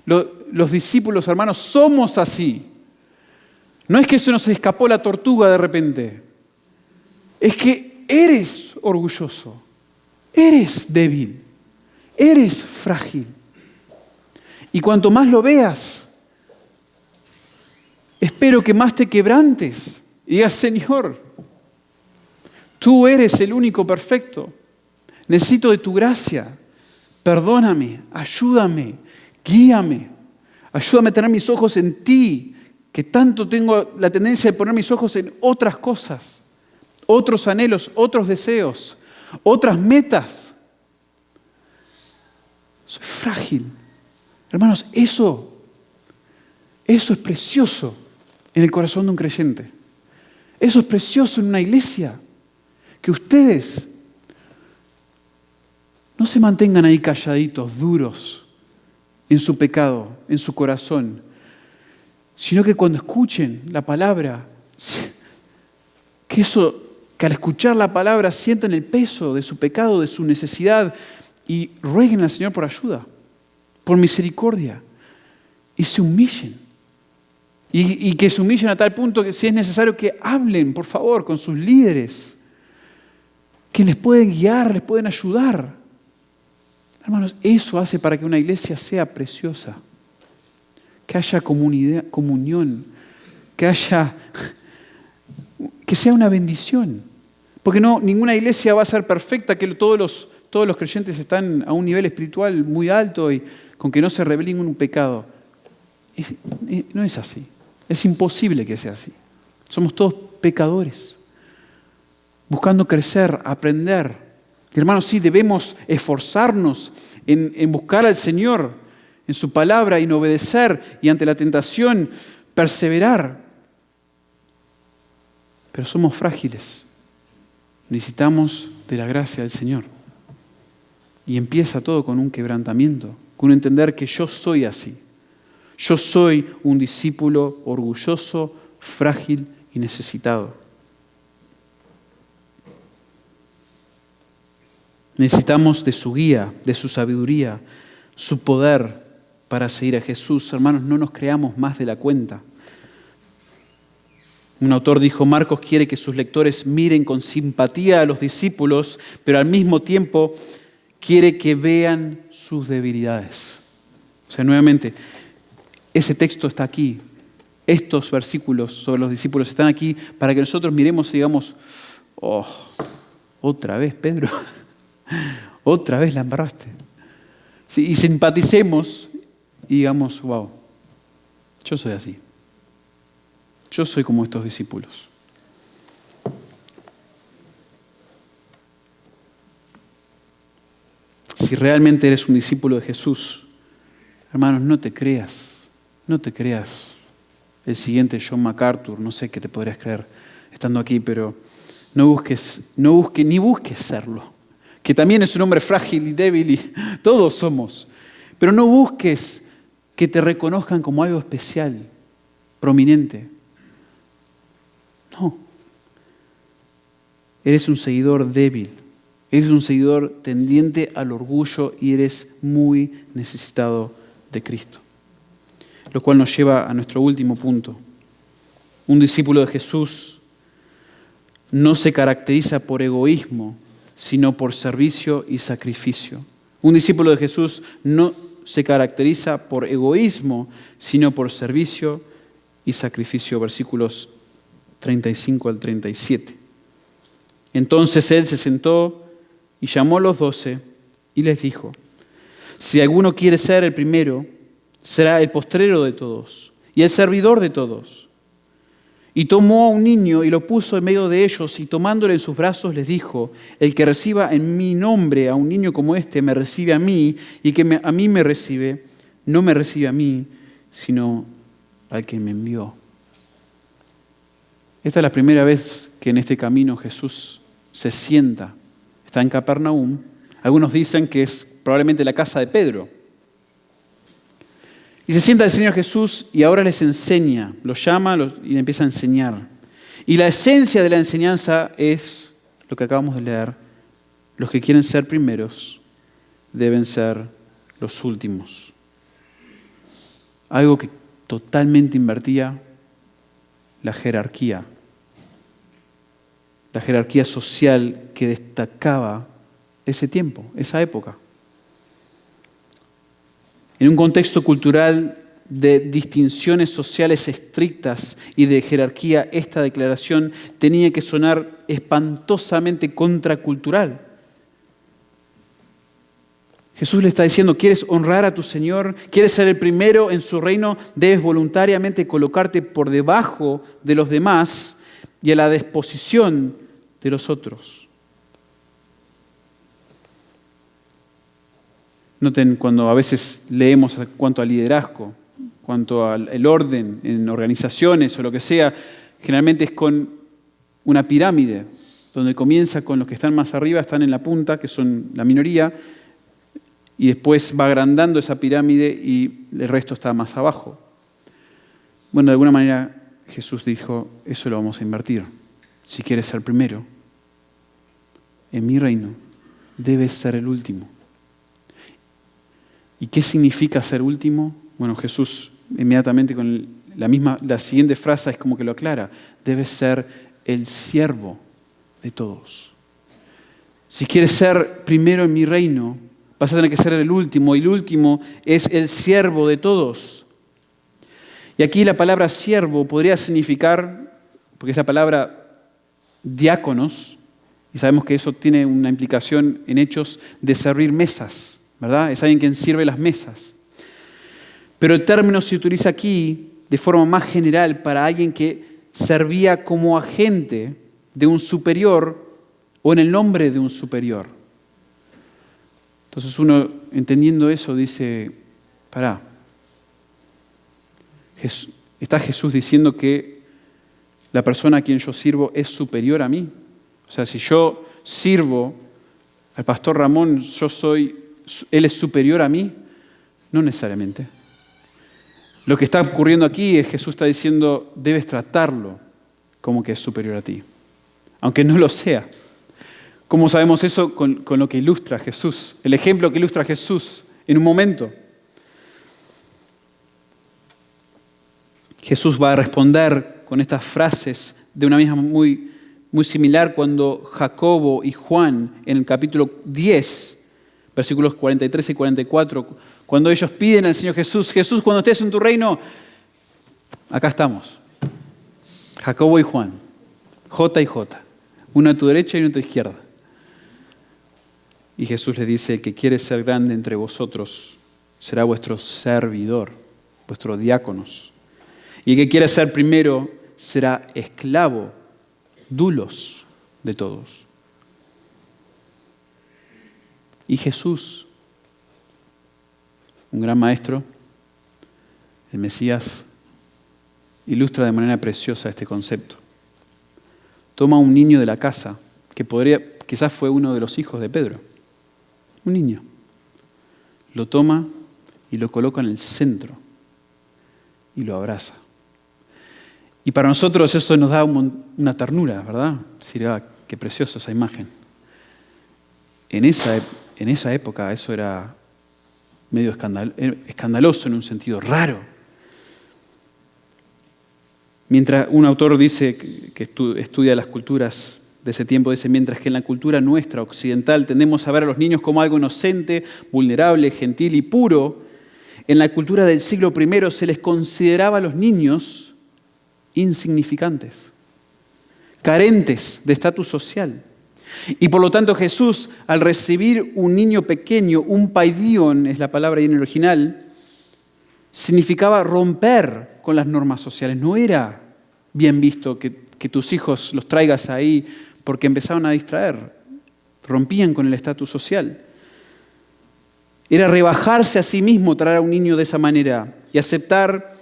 S1: Los discípulos, hermanos, somos así. No es que se nos escapó la tortuga de repente. Es que eres orgulloso, eres débil, eres frágil. Y cuanto más lo veas, espero que más te quebrantes y digas, Señor, tú eres el único perfecto. Necesito de tu gracia. Perdóname, ayúdame, guíame. Ayúdame a tener mis ojos en ti, que tanto tengo la tendencia de poner mis ojos en otras cosas, otros anhelos, otros deseos, otras metas. Soy frágil. Hermanos, eso es precioso en el corazón de un creyente. Eso es precioso en una iglesia. Que ustedes no se mantengan ahí calladitos, duros, en su pecado, en su corazón, sino que cuando escuchen la palabra, que al escuchar la palabra sientan el peso de su pecado, de su necesidad y rueguen al Señor por ayuda, por misericordia, y se humillen. Y que se humillen a tal punto que si es necesario que hablen, por favor, con sus líderes, que les pueden guiar, les pueden ayudar. Hermanos, eso hace para que una iglesia sea preciosa, que haya comunión, que sea una bendición. Porque ninguna iglesia va a ser perfecta, que todos los creyentes están a un nivel espiritual muy alto y con que no se revele ningún pecado. No es así. Es imposible que sea así. Somos todos pecadores, buscando crecer, aprender. Y hermanos, sí, debemos esforzarnos en buscar al Señor, en su palabra, en obedecer y ante la tentación, perseverar. Pero somos frágiles. Necesitamos de la gracia del Señor. Y empieza todo con un quebrantamiento, con entender que yo soy así. Yo soy un discípulo orgulloso, frágil y necesitado. Necesitamos de su guía, de su sabiduría, su poder para seguir a Jesús. Hermanos, no nos creamos más de la cuenta. Un autor dijo, Marcos quiere que sus lectores miren con simpatía a los discípulos, pero al mismo tiempo quiere que vean sus debilidades. O sea, nuevamente, ese texto está aquí. Estos versículos sobre los discípulos están aquí para que nosotros miremos y digamos, oh, otra vez, Pedro. Otra vez la embarraste. Sí, y simpaticemos y digamos, wow, yo soy así. Yo soy como estos discípulos. Si realmente eres un discípulo de Jesús, hermanos, no te creas el siguiente John MacArthur, no sé qué te podrías creer estando aquí, pero ni busques serlo. Que también es un hombre frágil y débil y todos somos. Pero no busques que te reconozcan como algo especial, prominente. No. Eres un seguidor débil. Eres un seguidor tendiente al orgullo y eres muy necesitado de Cristo. Lo cual nos lleva a nuestro último punto. Un discípulo de Jesús no se caracteriza por egoísmo, sino por servicio y sacrificio. Un discípulo de Jesús no se caracteriza por egoísmo, sino por servicio y sacrificio. Versículos 35 al 37. Entonces él se sentó y llamó a los 12 y les dijo, si alguno quiere ser el primero, será el postrero de todos y el servidor de todos. Y tomó a un niño y lo puso en medio de ellos y tomándole en sus brazos les dijo, el que reciba en mi nombre a un niño como este me recibe a mí y el que a mí me recibe, no me recibe a mí, sino al que me envió. Esta es la primera vez que en este camino Jesús se sienta. Está en Capernaum. Algunos dicen que es probablemente la casa de Pedro. Y se sienta el Señor Jesús y ahora les enseña, los llama y le empieza a enseñar. Y la esencia de la enseñanza es lo que acabamos de leer. Los que quieren ser primeros deben ser los últimos. algo que totalmente invertía la jerarquía social que destacaba ese tiempo, esa época. En un contexto cultural de distinciones sociales estrictas y de jerarquía, esta declaración tenía que sonar espantosamente contracultural. Jesús le está diciendo, ¿quieres honrar a tu Señor? ¿Quieres ser el primero en su reino? Debes voluntariamente colocarte por debajo de los demás y a la disposición de los otros. Noten cuando a veces leemos en cuanto al liderazgo, cuanto al orden en organizaciones o lo que sea, generalmente es con una pirámide, donde comienza con los que están más arriba, están en la punta, que son la minoría, y después va agrandando esa pirámide y el resto está más abajo. Bueno, de alguna manera Jesús dijo, eso lo vamos a invertir. Si quieres ser primero en mi reino, debes ser el último. ¿Y qué significa ser último? Bueno, Jesús inmediatamente con la siguiente frase es como que lo aclara. Debes ser el siervo de todos. Si quieres ser primero en mi reino, vas a tener que ser el último, y el último es el siervo de todos. Y aquí la palabra siervo podría significar, porque es la palabra diáconos, y sabemos que eso tiene una implicación en Hechos de servir mesas, ¿verdad? Es alguien quien sirve las mesas. Pero el término se utiliza aquí de forma más general para alguien que servía como agente de un superior o en el nombre de un superior. Entonces uno, entendiendo eso, dice, pará, ¿está Jesús diciendo que la persona a quien yo sirvo es superior a mí? O sea, si yo sirvo al pastor Ramón, ¿él es superior a mí? No necesariamente. Lo que está ocurriendo aquí es que Jesús está diciendo, debes tratarlo como que es superior a ti, aunque no lo sea. ¿Cómo sabemos eso? Con lo que ilustra Jesús, el ejemplo que ilustra Jesús en un momento. Jesús va a responder con estas frases de una misma muy similar cuando Jacobo y Juan en el capítulo 10, versículos 43 y 44, cuando ellos piden al Señor Jesús, Jesús, cuando estés en tu reino, acá estamos. Jacobo y Juan, J y J, uno a tu derecha y uno a tu izquierda. Y Jesús les dice, el que quiere ser grande entre vosotros será vuestro servidor, vuestro diáconos. Y el que quiere ser primero será esclavo, dulos de todos. Y Jesús, un gran maestro, el Mesías, ilustra de manera preciosa este concepto. Toma a un niño de la casa, que quizás fue uno de los hijos de Pedro, un niño, lo toma y lo coloca en el centro y lo abraza. Y para nosotros eso nos da una ternura, ¿verdad? Decir, qué preciosa esa imagen. En esa época eso era medio escandaloso en un sentido raro. Mientras un autor dice que estudia las culturas de ese tiempo, dice, mientras que en la cultura nuestra occidental tendemos a ver a los niños como algo inocente, vulnerable, gentil y puro, en la cultura del siglo I se les consideraba a los niños insignificantes, carentes de estatus social. Y por lo tanto Jesús, al recibir un niño pequeño, un paidion es la palabra ahí en el original, significaba romper con las normas sociales. No era bien visto que tus hijos los traigas ahí porque empezaban a distraer, rompían con el estatus social. Era rebajarse a sí mismo traer a un niño de esa manera y aceptar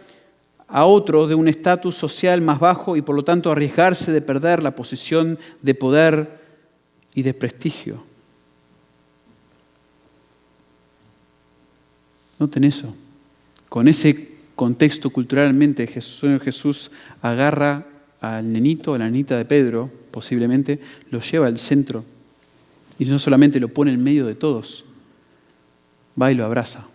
S1: a otro de un estatus social más bajo y por lo tanto arriesgarse de perder la posición de poder y de prestigio. Noten eso. Con ese contexto culturalmente, Jesús agarra al nenito, a la nenita de Pedro, posiblemente, lo lleva al centro y no solamente lo pone en medio de todos, va y lo abraza.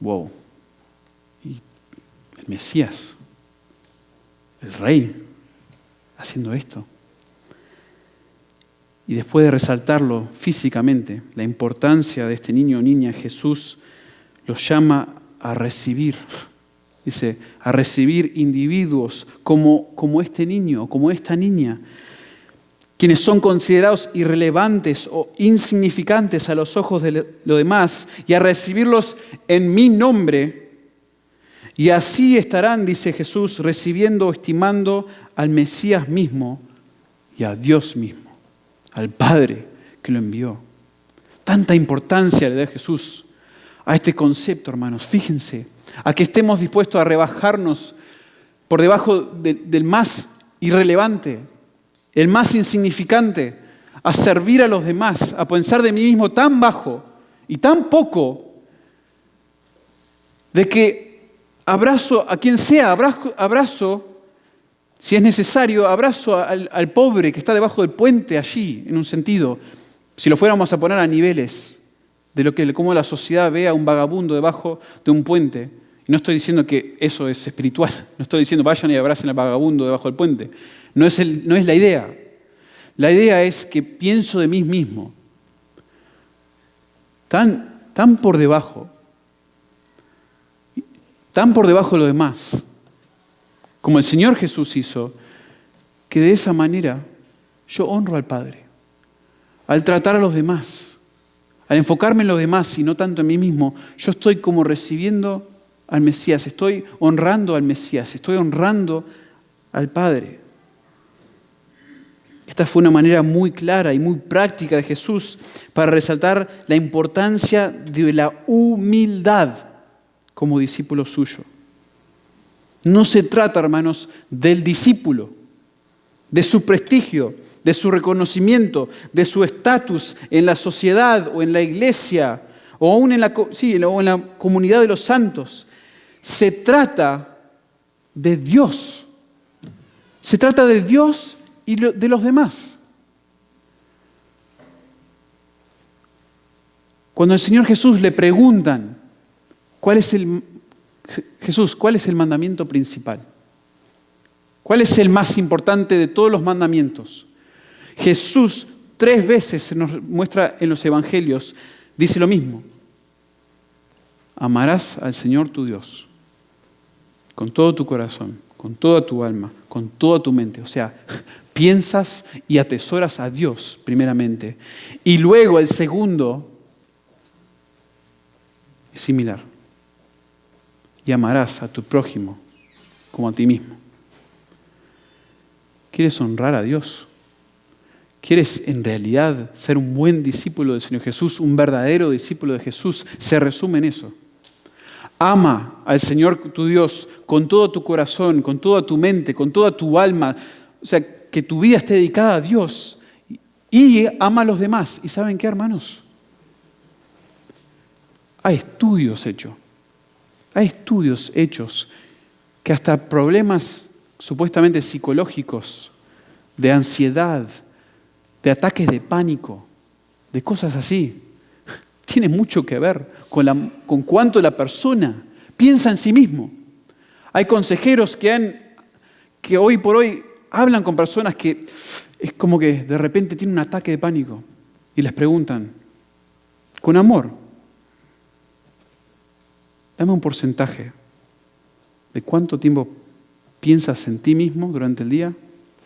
S1: Wow. Y el Mesías, el Rey, haciendo esto. Y después de resaltarlo físicamente, la importancia de este niño o niña, Jesús los llama a recibir. Dice, a recibir individuos como este niño, como esta niña, quienes son considerados irrelevantes o insignificantes a los ojos de los demás, y a recibirlos en mi nombre. Y así estarán, dice Jesús, recibiendo o estimando al Mesías mismo y a Dios mismo, al Padre que lo envió. Tanta importancia le da Jesús a este concepto, hermanos. Fíjense, a que estemos dispuestos a rebajarnos por debajo del más irrelevante, el más insignificante, a servir a los demás, a pensar de mí mismo tan bajo y tan poco, de que abrazo a quien sea, abrazo, si es necesario, abrazo al pobre que está debajo del puente allí, en un sentido, si lo fuéramos a poner a niveles de cómo la sociedad ve a un vagabundo debajo de un puente. Y no estoy diciendo que eso es espiritual, no estoy diciendo vayan y abracen al vagabundo debajo del puente. No es la idea. La idea es que pienso de mí mismo, tan por debajo de lo demás, como el Señor Jesús hizo, que de esa manera yo honro al Padre, al tratar a los demás, al enfocarme en los demás y no tanto en mí mismo. Yo estoy como recibiendo al Mesías, estoy honrando al Mesías, estoy honrando al Padre. Esta fue una manera muy clara y muy práctica de Jesús para resaltar la importancia de la humildad como discípulo suyo. No se trata, hermanos, del discípulo, de su prestigio, de su reconocimiento, de su estatus en la sociedad o en la iglesia o aún en la comunidad de los santos. Se trata de Dios. Se trata de Dios y de los demás. Cuando al Señor Jesús le preguntan, ¿cuál es el mandamiento principal? ¿Cuál es el más importante de todos los mandamientos? Jesús 3 veces se nos muestra en los evangelios, dice lo mismo. Amarás al Señor tu Dios con todo tu corazón, con toda tu alma, con toda tu mente. O sea, piensas y atesoras a Dios primeramente. Y luego el segundo es similar. Y amarás a tu prójimo como a ti mismo. ¿Quieres honrar a Dios? ¿Quieres en realidad ser un buen discípulo del Señor Jesús, un verdadero discípulo de Jesús? Se resume en eso. Ama al Señor tu Dios con todo tu corazón, con toda tu mente, con toda tu alma. O sea, que tu vida esté dedicada a Dios. Y ama a los demás. ¿Y saben qué, hermanos? Hay estudios hechos que hasta problemas supuestamente psicológicos, de ansiedad, de ataques de pánico, de cosas así, tiene mucho que ver con cuánto la persona piensa en sí mismo. Hay consejeros que hoy por hoy hablan con personas que es como que de repente tienen un ataque de pánico y les preguntan, con amor, dame un porcentaje de cuánto tiempo piensas en ti mismo durante el día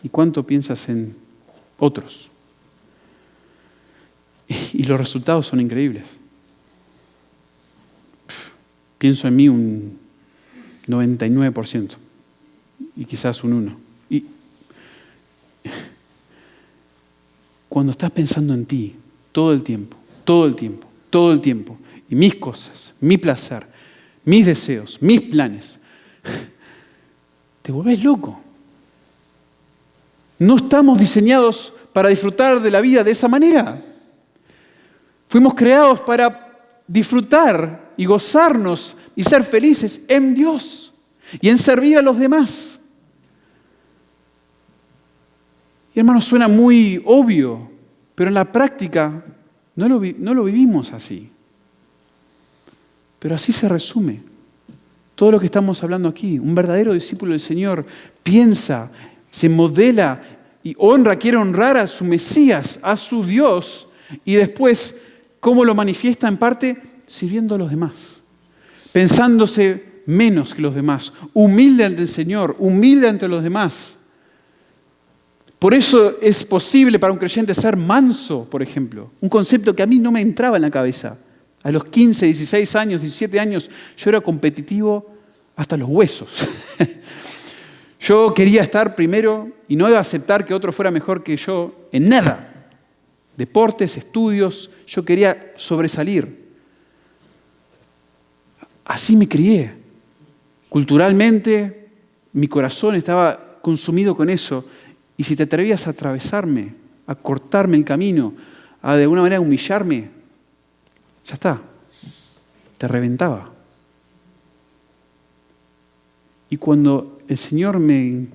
S1: y cuánto piensas en otros. Y los resultados son increíbles. Pienso en mí un 99% y quizás un 1%. Y cuando estás pensando en ti todo el tiempo, y mis cosas, mi placer, mis deseos, mis planes, te volvés loco. No estamos diseñados para disfrutar de la vida de esa manera. Fuimos creados para disfrutar y gozarnos y ser felices en Dios y en servir a los demás. Y hermanos, suena muy obvio, pero en la práctica no lo vivimos así. Pero así se resume todo lo que estamos hablando aquí. Un verdadero discípulo del Señor piensa, se modela y quiere honrar a su Mesías, a su Dios, y después, ¿cómo lo manifiesta? En parte, sirviendo a los demás, pensándose menos que los demás, humilde ante el Señor, humilde ante los demás. Por eso es posible para un creyente ser manso, por ejemplo. Un concepto que a mí no me entraba en la cabeza. A los 15, 16 años, 17 años, yo era competitivo hasta los huesos. Yo quería estar primero y no iba a aceptar que otro fuera mejor que yo en nada. Deportes, estudios, yo quería sobresalir. Así me crié. Culturalmente, mi corazón estaba consumido con eso. Y si te atrevías a atravesarme, a cortarme el camino, a de alguna manera humillarme, ya está, te reventaba. Y cuando el Señor me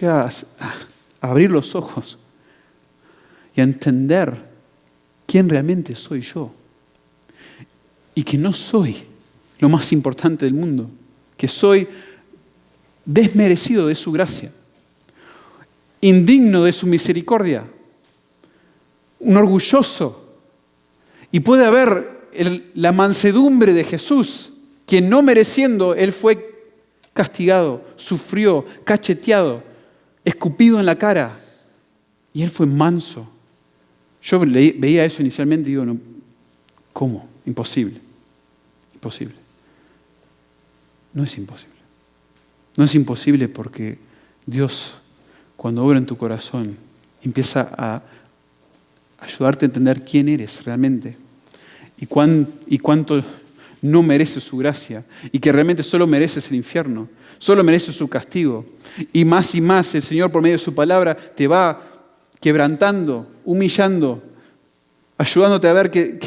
S1: llega a abrir los ojos y a entender quién realmente soy yo, y que no soy lo más importante del mundo, que soy desmerecido de su gracia, indigno de su misericordia, un orgulloso, y puede haber la mansedumbre de Jesús, que no mereciendo, Él fue castigado, sufrió, cacheteado, escupido en la cara, y Él fue manso. Yo veía eso inicialmente y digo, no, ¿cómo? Imposible. Imposible. No es imposible. No es imposible porque Dios, cuando obra en tu corazón, empieza a ayudarte a entender quién eres realmente y cuánto no mereces su gracia y que realmente solo mereces el infierno, solo mereces su castigo. Y más el Señor por medio de su palabra te va quebrantando, humillando, ayudándote a ver que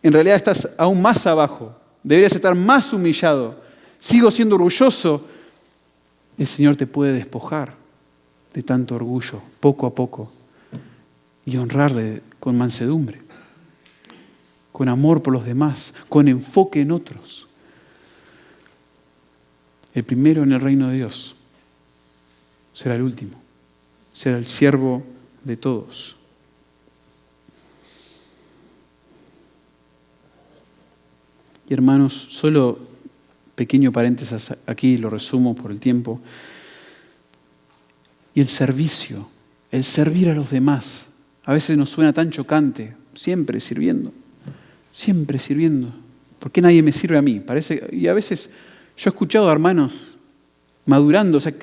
S1: en realidad estás aún más abajo, deberías estar más humillado. Sigo siendo orgulloso. El Señor te puede despojar de tanto orgullo, poco a poco, y honrarle con mansedumbre, con amor por los demás, con enfoque en otros. El primero en el reino de Dios será el último, será el siervo de todos. Y hermanos, solo pequeño paréntesis aquí, lo resumo por el tiempo. Y el servicio, el servir a los demás, a veces nos suena tan chocante, siempre sirviendo. ¿Por qué nadie me sirve a mí? Y a veces yo he escuchado a hermanos madurando, o sea,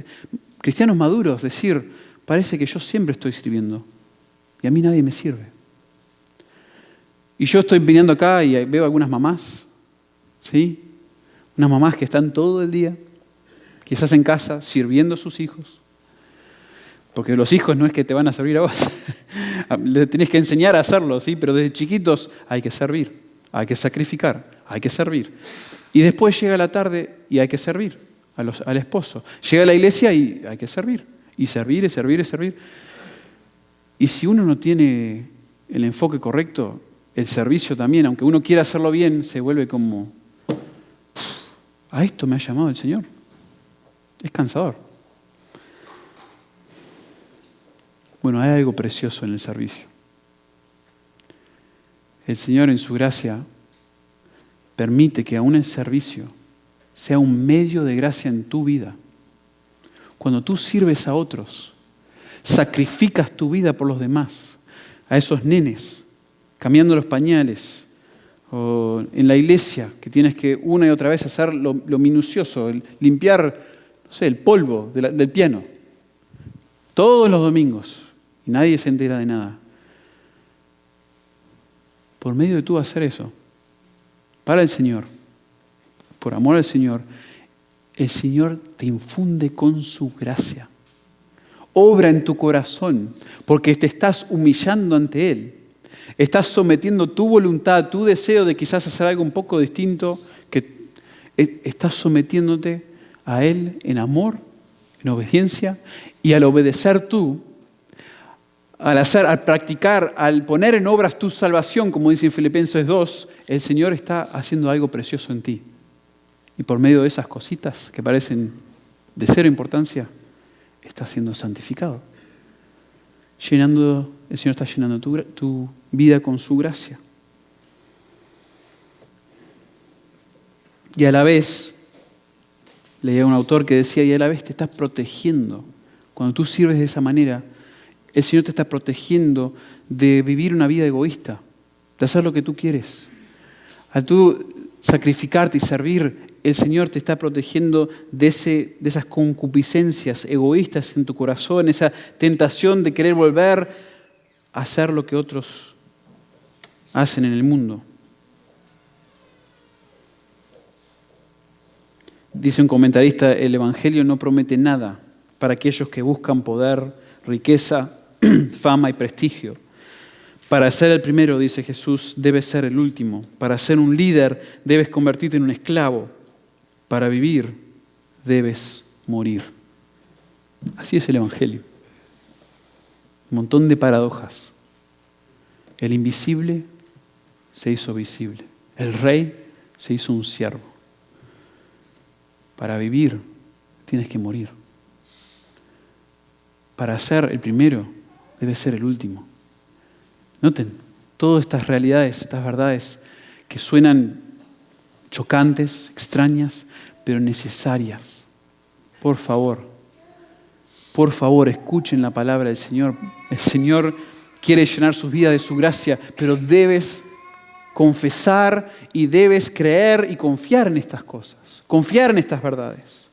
S1: cristianos maduros decir, parece que yo siempre estoy sirviendo y a mí nadie me sirve. Y yo estoy viniendo acá y veo algunas mamás, ¿sí? Unas mamás que están todo el día, quizás en casa, sirviendo a sus hijos. Porque los hijos no es que te van a servir a vos. Les tenés que enseñar a hacerlo, ¿sí? Pero desde chiquitos hay que servir, hay que sacrificar, hay que servir. Y después llega la tarde y hay que servir al esposo. Llega a la iglesia y hay que servir. Y servir, y servir, y servir. Y si uno no tiene el enfoque correcto, el servicio también, aunque uno quiera hacerlo bien, se vuelve como, ¿a esto me ha llamado el Señor? Es cansador. Bueno, hay algo precioso en el servicio. El Señor en su gracia permite que aún el servicio sea un medio de gracia en tu vida. Cuando tú sirves a otros, sacrificas tu vida por los demás, a esos nenes, cambiando los pañales, o en la iglesia, que tienes que una y otra vez hacer lo minucioso, limpiar, no sé, el polvo del piano, todos los domingos, y nadie se entera de nada. Por medio de tú hacer eso, para el Señor, por amor al Señor, el Señor te infunde con su gracia. Obra en tu corazón, porque te estás humillando ante Él. Estás sometiendo tu voluntad, tu deseo de quizás hacer algo un poco distinto, que estás sometiéndote a Él en amor, en obediencia, y al obedecer tú, al practicar, al poner en obras tu salvación, como dice en Filipenses 2, el Señor está haciendo algo precioso en ti. Y por medio de esas cositas que parecen de cero importancia, está siendo santificado. El Señor está llenando tu vida con su gracia. Y a la vez, leía un autor que decía, y a la vez te estás protegiendo. Cuando tú sirves de esa manera, el Señor te está protegiendo de vivir una vida egoísta, de hacer lo que tú quieres. Al tú sacrificarte y servir, el Señor te está protegiendo de esas concupiscencias egoístas en tu corazón, esa tentación de querer volver a hacer lo que otros hacen en el mundo. Dice un comentarista, el Evangelio no promete nada para aquellos que buscan poder, riqueza, fama y prestigio. Para ser el primero, dice Jesús, debes ser el último. Para ser un líder, debes convertirte en un esclavo. Para vivir, debes morir. Así es el Evangelio. Un montón de paradojas. El invisible se hizo visible. El rey se hizo un siervo. Para vivir, tienes que morir. Para ser el primero, debes ser el último. Noten, todas estas realidades, estas verdades que suenan chocantes, extrañas, pero necesarias. Por favor, escuchen la palabra del Señor. El Señor quiere llenar sus vidas de su gracia, pero debes confesar y debes creer y confiar en estas cosas, confiar en estas verdades.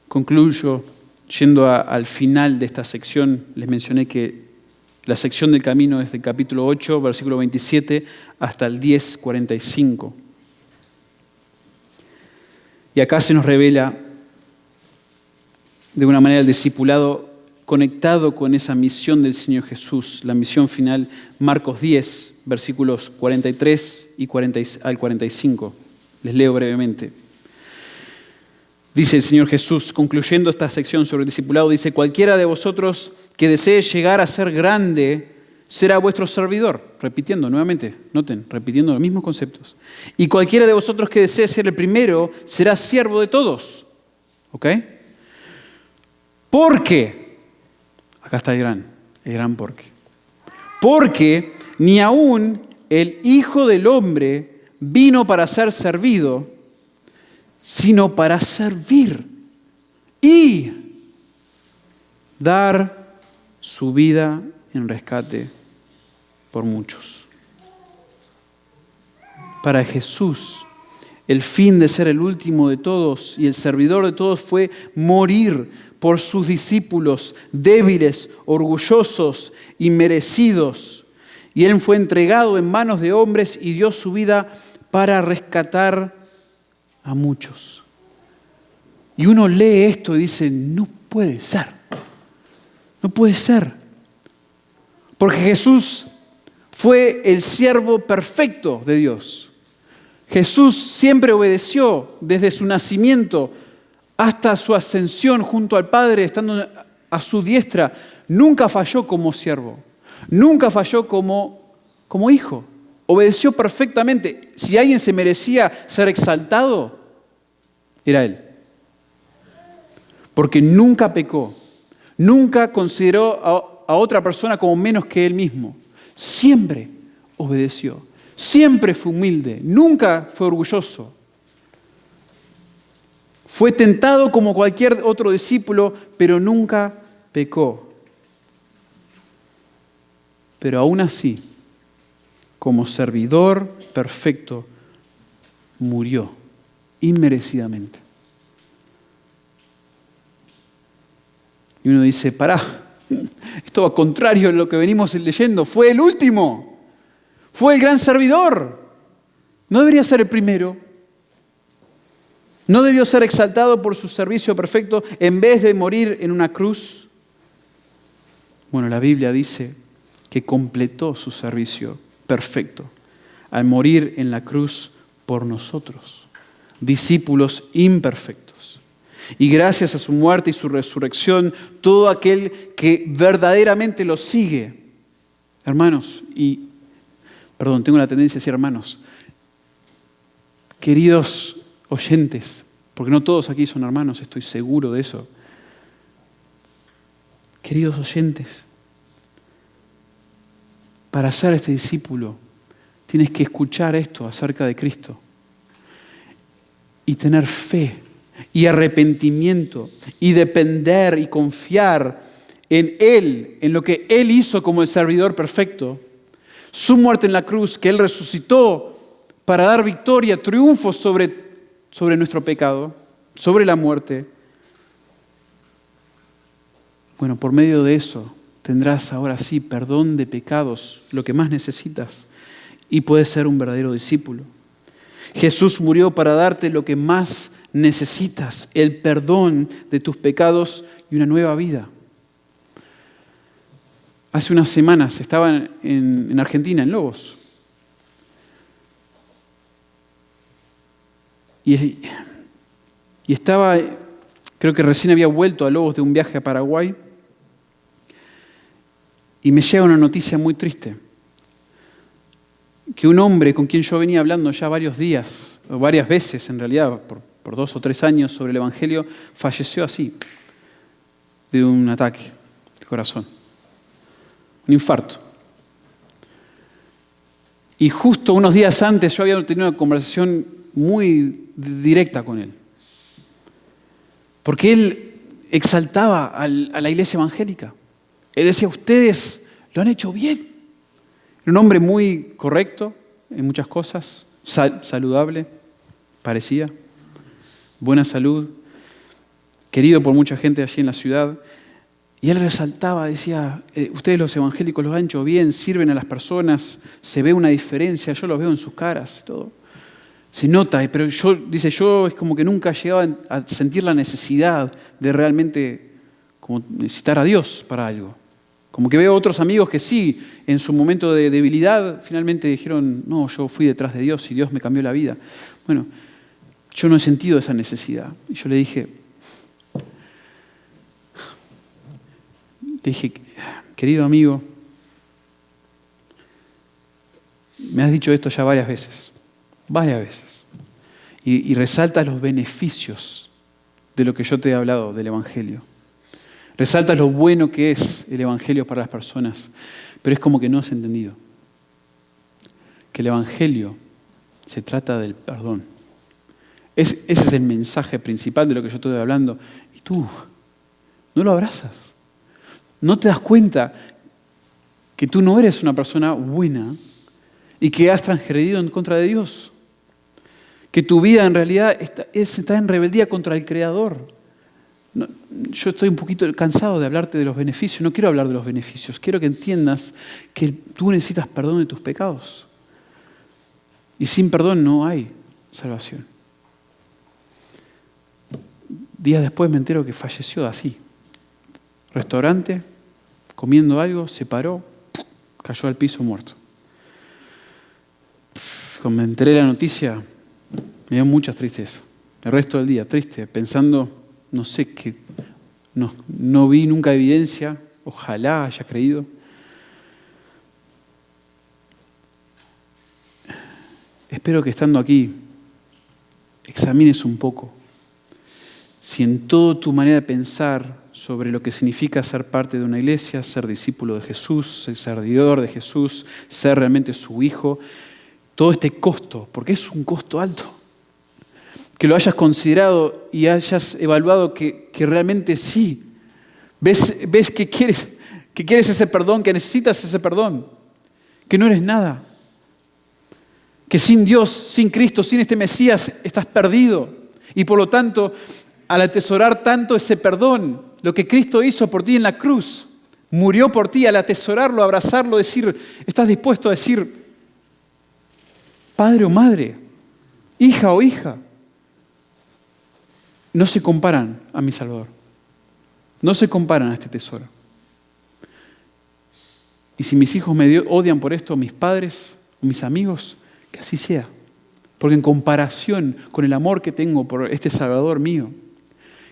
S1: Concluyo yendo al final de esta sección. Les mencioné que la sección del camino es del capítulo 8, versículo 27, hasta el 10, 45. Y acá se nos revela de una manera el discipulado conectado con esa misión del Señor Jesús, la misión final, Marcos 10, versículos 43 al 45. Les leo brevemente. Dice el Señor Jesús, concluyendo esta sección sobre el discipulado, dice, cualquiera de vosotros que desee llegar a ser grande será vuestro servidor. Repitiendo nuevamente, noten, repitiendo los mismos conceptos. Y cualquiera de vosotros que desee ser el primero será siervo de todos. ¿Ok? Porque, acá está el gran porque. Porque ni aún el Hijo del Hombre vino para ser servido, sino para servir y dar su vida en rescate por muchos. Para Jesús, el fin de ser el último de todos y el servidor de todos fue morir por sus discípulos débiles, orgullosos y merecidos. Y Él fue entregado en manos de hombres y dio su vida para rescatar a muchos. Y uno lee esto y dice, no puede ser. No puede ser. Porque Jesús fue el siervo perfecto de Dios. Jesús siempre obedeció desde su nacimiento hasta su ascensión junto al Padre, estando a su diestra. Nunca falló como siervo. Nunca falló como hijo. Obedeció perfectamente. Si alguien se merecía ser exaltado, era Él. Porque nunca pecó. Nunca consideró a otra persona como menos que Él mismo. Siempre obedeció. Siempre fue humilde. Nunca fue orgulloso. Fue tentado como cualquier otro discípulo, pero nunca pecó. Pero aún así, como servidor perfecto, murió inmerecidamente. Y uno dice, pará, esto va contrario a lo que venimos leyendo. Fue el último, fue el gran servidor. No debería ser el primero. No debió ser exaltado por su servicio perfecto en vez de morir en una cruz. Bueno, la Biblia dice que completó su servicio perfecto al morir en la cruz por nosotros, discípulos imperfectos. Y gracias a su muerte y su resurrección, todo aquel que verdaderamente lo sigue, hermanos, tengo la tendencia a decir hermanos, queridos oyentes, porque no todos aquí son hermanos, estoy seguro de eso. Queridos oyentes, para ser este discípulo, tienes que escuchar esto acerca de Cristo y tener fe y arrepentimiento y depender y confiar en Él, en lo que Él hizo como el servidor perfecto, su muerte en la cruz, que Él resucitó para dar victoria, triunfo sobre nuestro pecado, sobre la muerte. Bueno, por medio de eso tendrás ahora sí perdón de pecados, lo que más necesitas, y puedes ser un verdadero discípulo. Jesús murió para darte lo que más necesitas, el perdón de tus pecados y una nueva vida. Hace unas semanas estaba en Argentina, en Lobos. Y estaba, creo que recién había vuelto a Lobos de un viaje a Paraguay. Y me llega una noticia muy triste. Que un hombre con quien yo venía hablando ya varios días, o varias veces en realidad, por 2 o 3 años sobre el Evangelio, falleció así, de un ataque de corazón. Un infarto. Y justo unos días antes yo había tenido una conversación muy directa con él. Porque él exaltaba a la iglesia evangélica. Él decía, ustedes lo han hecho bien. Era un hombre muy correcto en muchas cosas, saludable, parecía, buena salud, querido por mucha gente allí en la ciudad. Y él resaltaba, decía, ustedes los evangélicos los han hecho bien, sirven a las personas, se ve una diferencia, yo los veo en sus caras y todo. Se nota, pero yo es como que nunca llegaba a sentir la necesidad de realmente como necesitar a Dios para algo. Como que veo otros amigos que sí, en su momento de debilidad, finalmente dijeron, no, yo fui detrás de Dios y Dios me cambió la vida. Bueno, yo no he sentido esa necesidad. Y yo le dije, querido amigo, me has dicho esto ya varias veces. Y resaltas los beneficios de lo que yo te he hablado del Evangelio. Resaltas lo bueno que es el Evangelio para las personas, pero es como que no has entendido que el Evangelio se trata del perdón. Ese es el mensaje principal de lo que yo estoy hablando. Y tú no lo abrazas. No te das cuenta que tú no eres una persona buena y que has transgredido en contra de Dios. Que tu vida en realidad está en rebeldía contra el Creador. No, yo estoy un poquito cansado de hablarte de los beneficios. No quiero hablar de los beneficios. Quiero que entiendas que tú necesitas perdón de tus pecados. Y sin perdón no hay salvación. Días después me entero que falleció así. Restaurante, comiendo algo, se paró, cayó al piso muerto. Cuando me enteré de la noticia, me dio mucha tristeza. El resto del día, triste, pensando, no sé, que no vi nunca evidencia, ojalá haya creído. Espero que estando aquí, examines un poco si en toda tu manera de pensar sobre lo que significa ser parte de una iglesia, ser discípulo de Jesús, ser servidor de Jesús, ser realmente su hijo, todo este costo, porque es un costo alto, que lo hayas considerado y hayas evaluado que realmente sí, ves que quieres ese perdón, que necesitas ese perdón, que no eres nada, que sin Dios, sin Cristo, sin este Mesías estás perdido y por lo tanto al atesorar tanto ese perdón, lo que Cristo hizo por ti en la cruz, murió por ti, al atesorarlo, abrazarlo, estás dispuesto a decir, padre o madre, hija o hija, no se comparan a mi Salvador, no se comparan a este tesoro. Y si mis hijos me odian por esto, mis padres o mis amigos, que así sea, porque en comparación con el amor que tengo por este Salvador mío,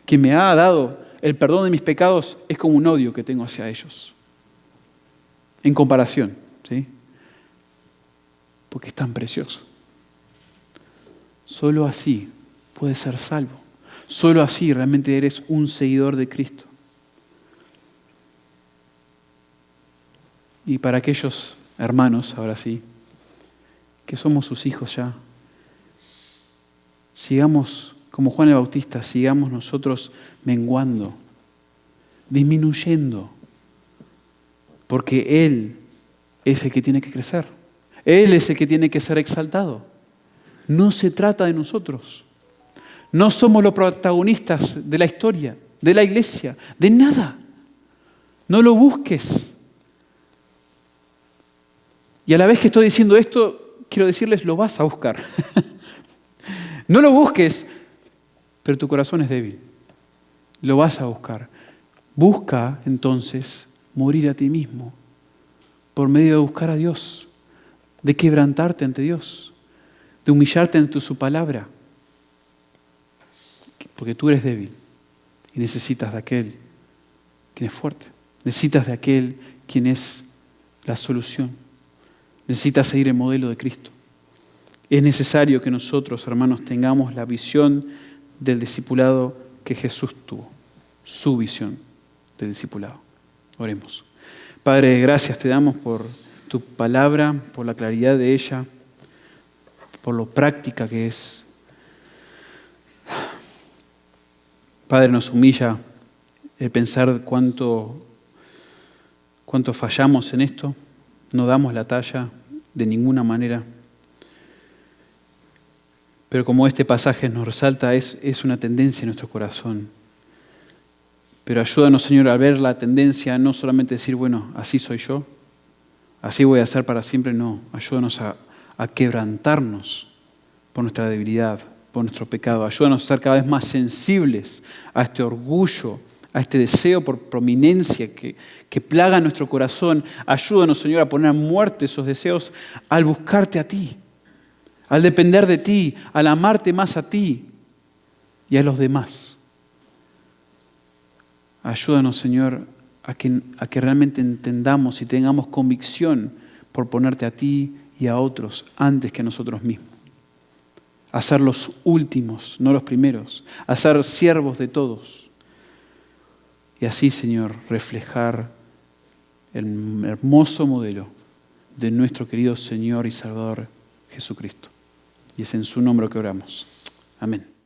S1: quien me ha dado el perdón de mis pecados, es como un odio que tengo hacia ellos. En comparación, ¿sí? Porque es tan precioso. Solo así puedes ser salvo. Solo así realmente eres un seguidor de Cristo. Y para aquellos hermanos, ahora sí, que somos sus hijos ya, sigamos como Juan el Bautista, sigamos nosotros menguando, disminuyendo, porque Él es el que tiene que crecer. Él es el que tiene que ser exaltado. No se trata de nosotros. No somos los protagonistas de la historia, de la iglesia, de nada. No lo busques. Y a la vez que estoy diciendo esto, quiero decirles, lo vas a buscar. No lo busques, pero tu corazón es débil. Lo vas a buscar. Busca entonces morir a ti mismo por medio de buscar a Dios, de quebrantarte ante Dios, de humillarte ante su palabra. Porque tú eres débil y necesitas de aquel quien es fuerte. Necesitas de aquel quien es la solución. Necesitas seguir el modelo de Cristo. Es necesario que nosotros, hermanos, tengamos la visión del discipulado que Jesús tuvo. Su visión del discipulado. Oremos. Padre, gracias te damos por tu palabra, por la claridad de ella, por lo práctica que es. Padre, nos humilla el pensar cuánto fallamos en esto. No damos la talla de ninguna manera. Pero como este pasaje nos resalta, es una tendencia en nuestro corazón. Pero ayúdanos, Señor, a ver la tendencia, no solamente decir, bueno, así soy yo, así voy a ser para siempre, no. Ayúdanos a quebrantarnos por nuestra debilidad, por nuestro pecado. Ayúdanos a ser cada vez más sensibles a este orgullo, a este deseo por prominencia que plaga nuestro corazón. Ayúdanos, Señor, a poner a muerte esos deseos al buscarte a ti, al depender de ti, al amarte más a ti y a los demás. Ayúdanos, Señor, a que realmente entendamos y tengamos convicción por ponerte a ti y a otros antes que a nosotros mismos. A ser los últimos, no los primeros. A ser siervos de todos. Y así, Señor, reflejar el hermoso modelo de nuestro querido Señor y Salvador Jesucristo. Y es en su nombre que oramos. Amén.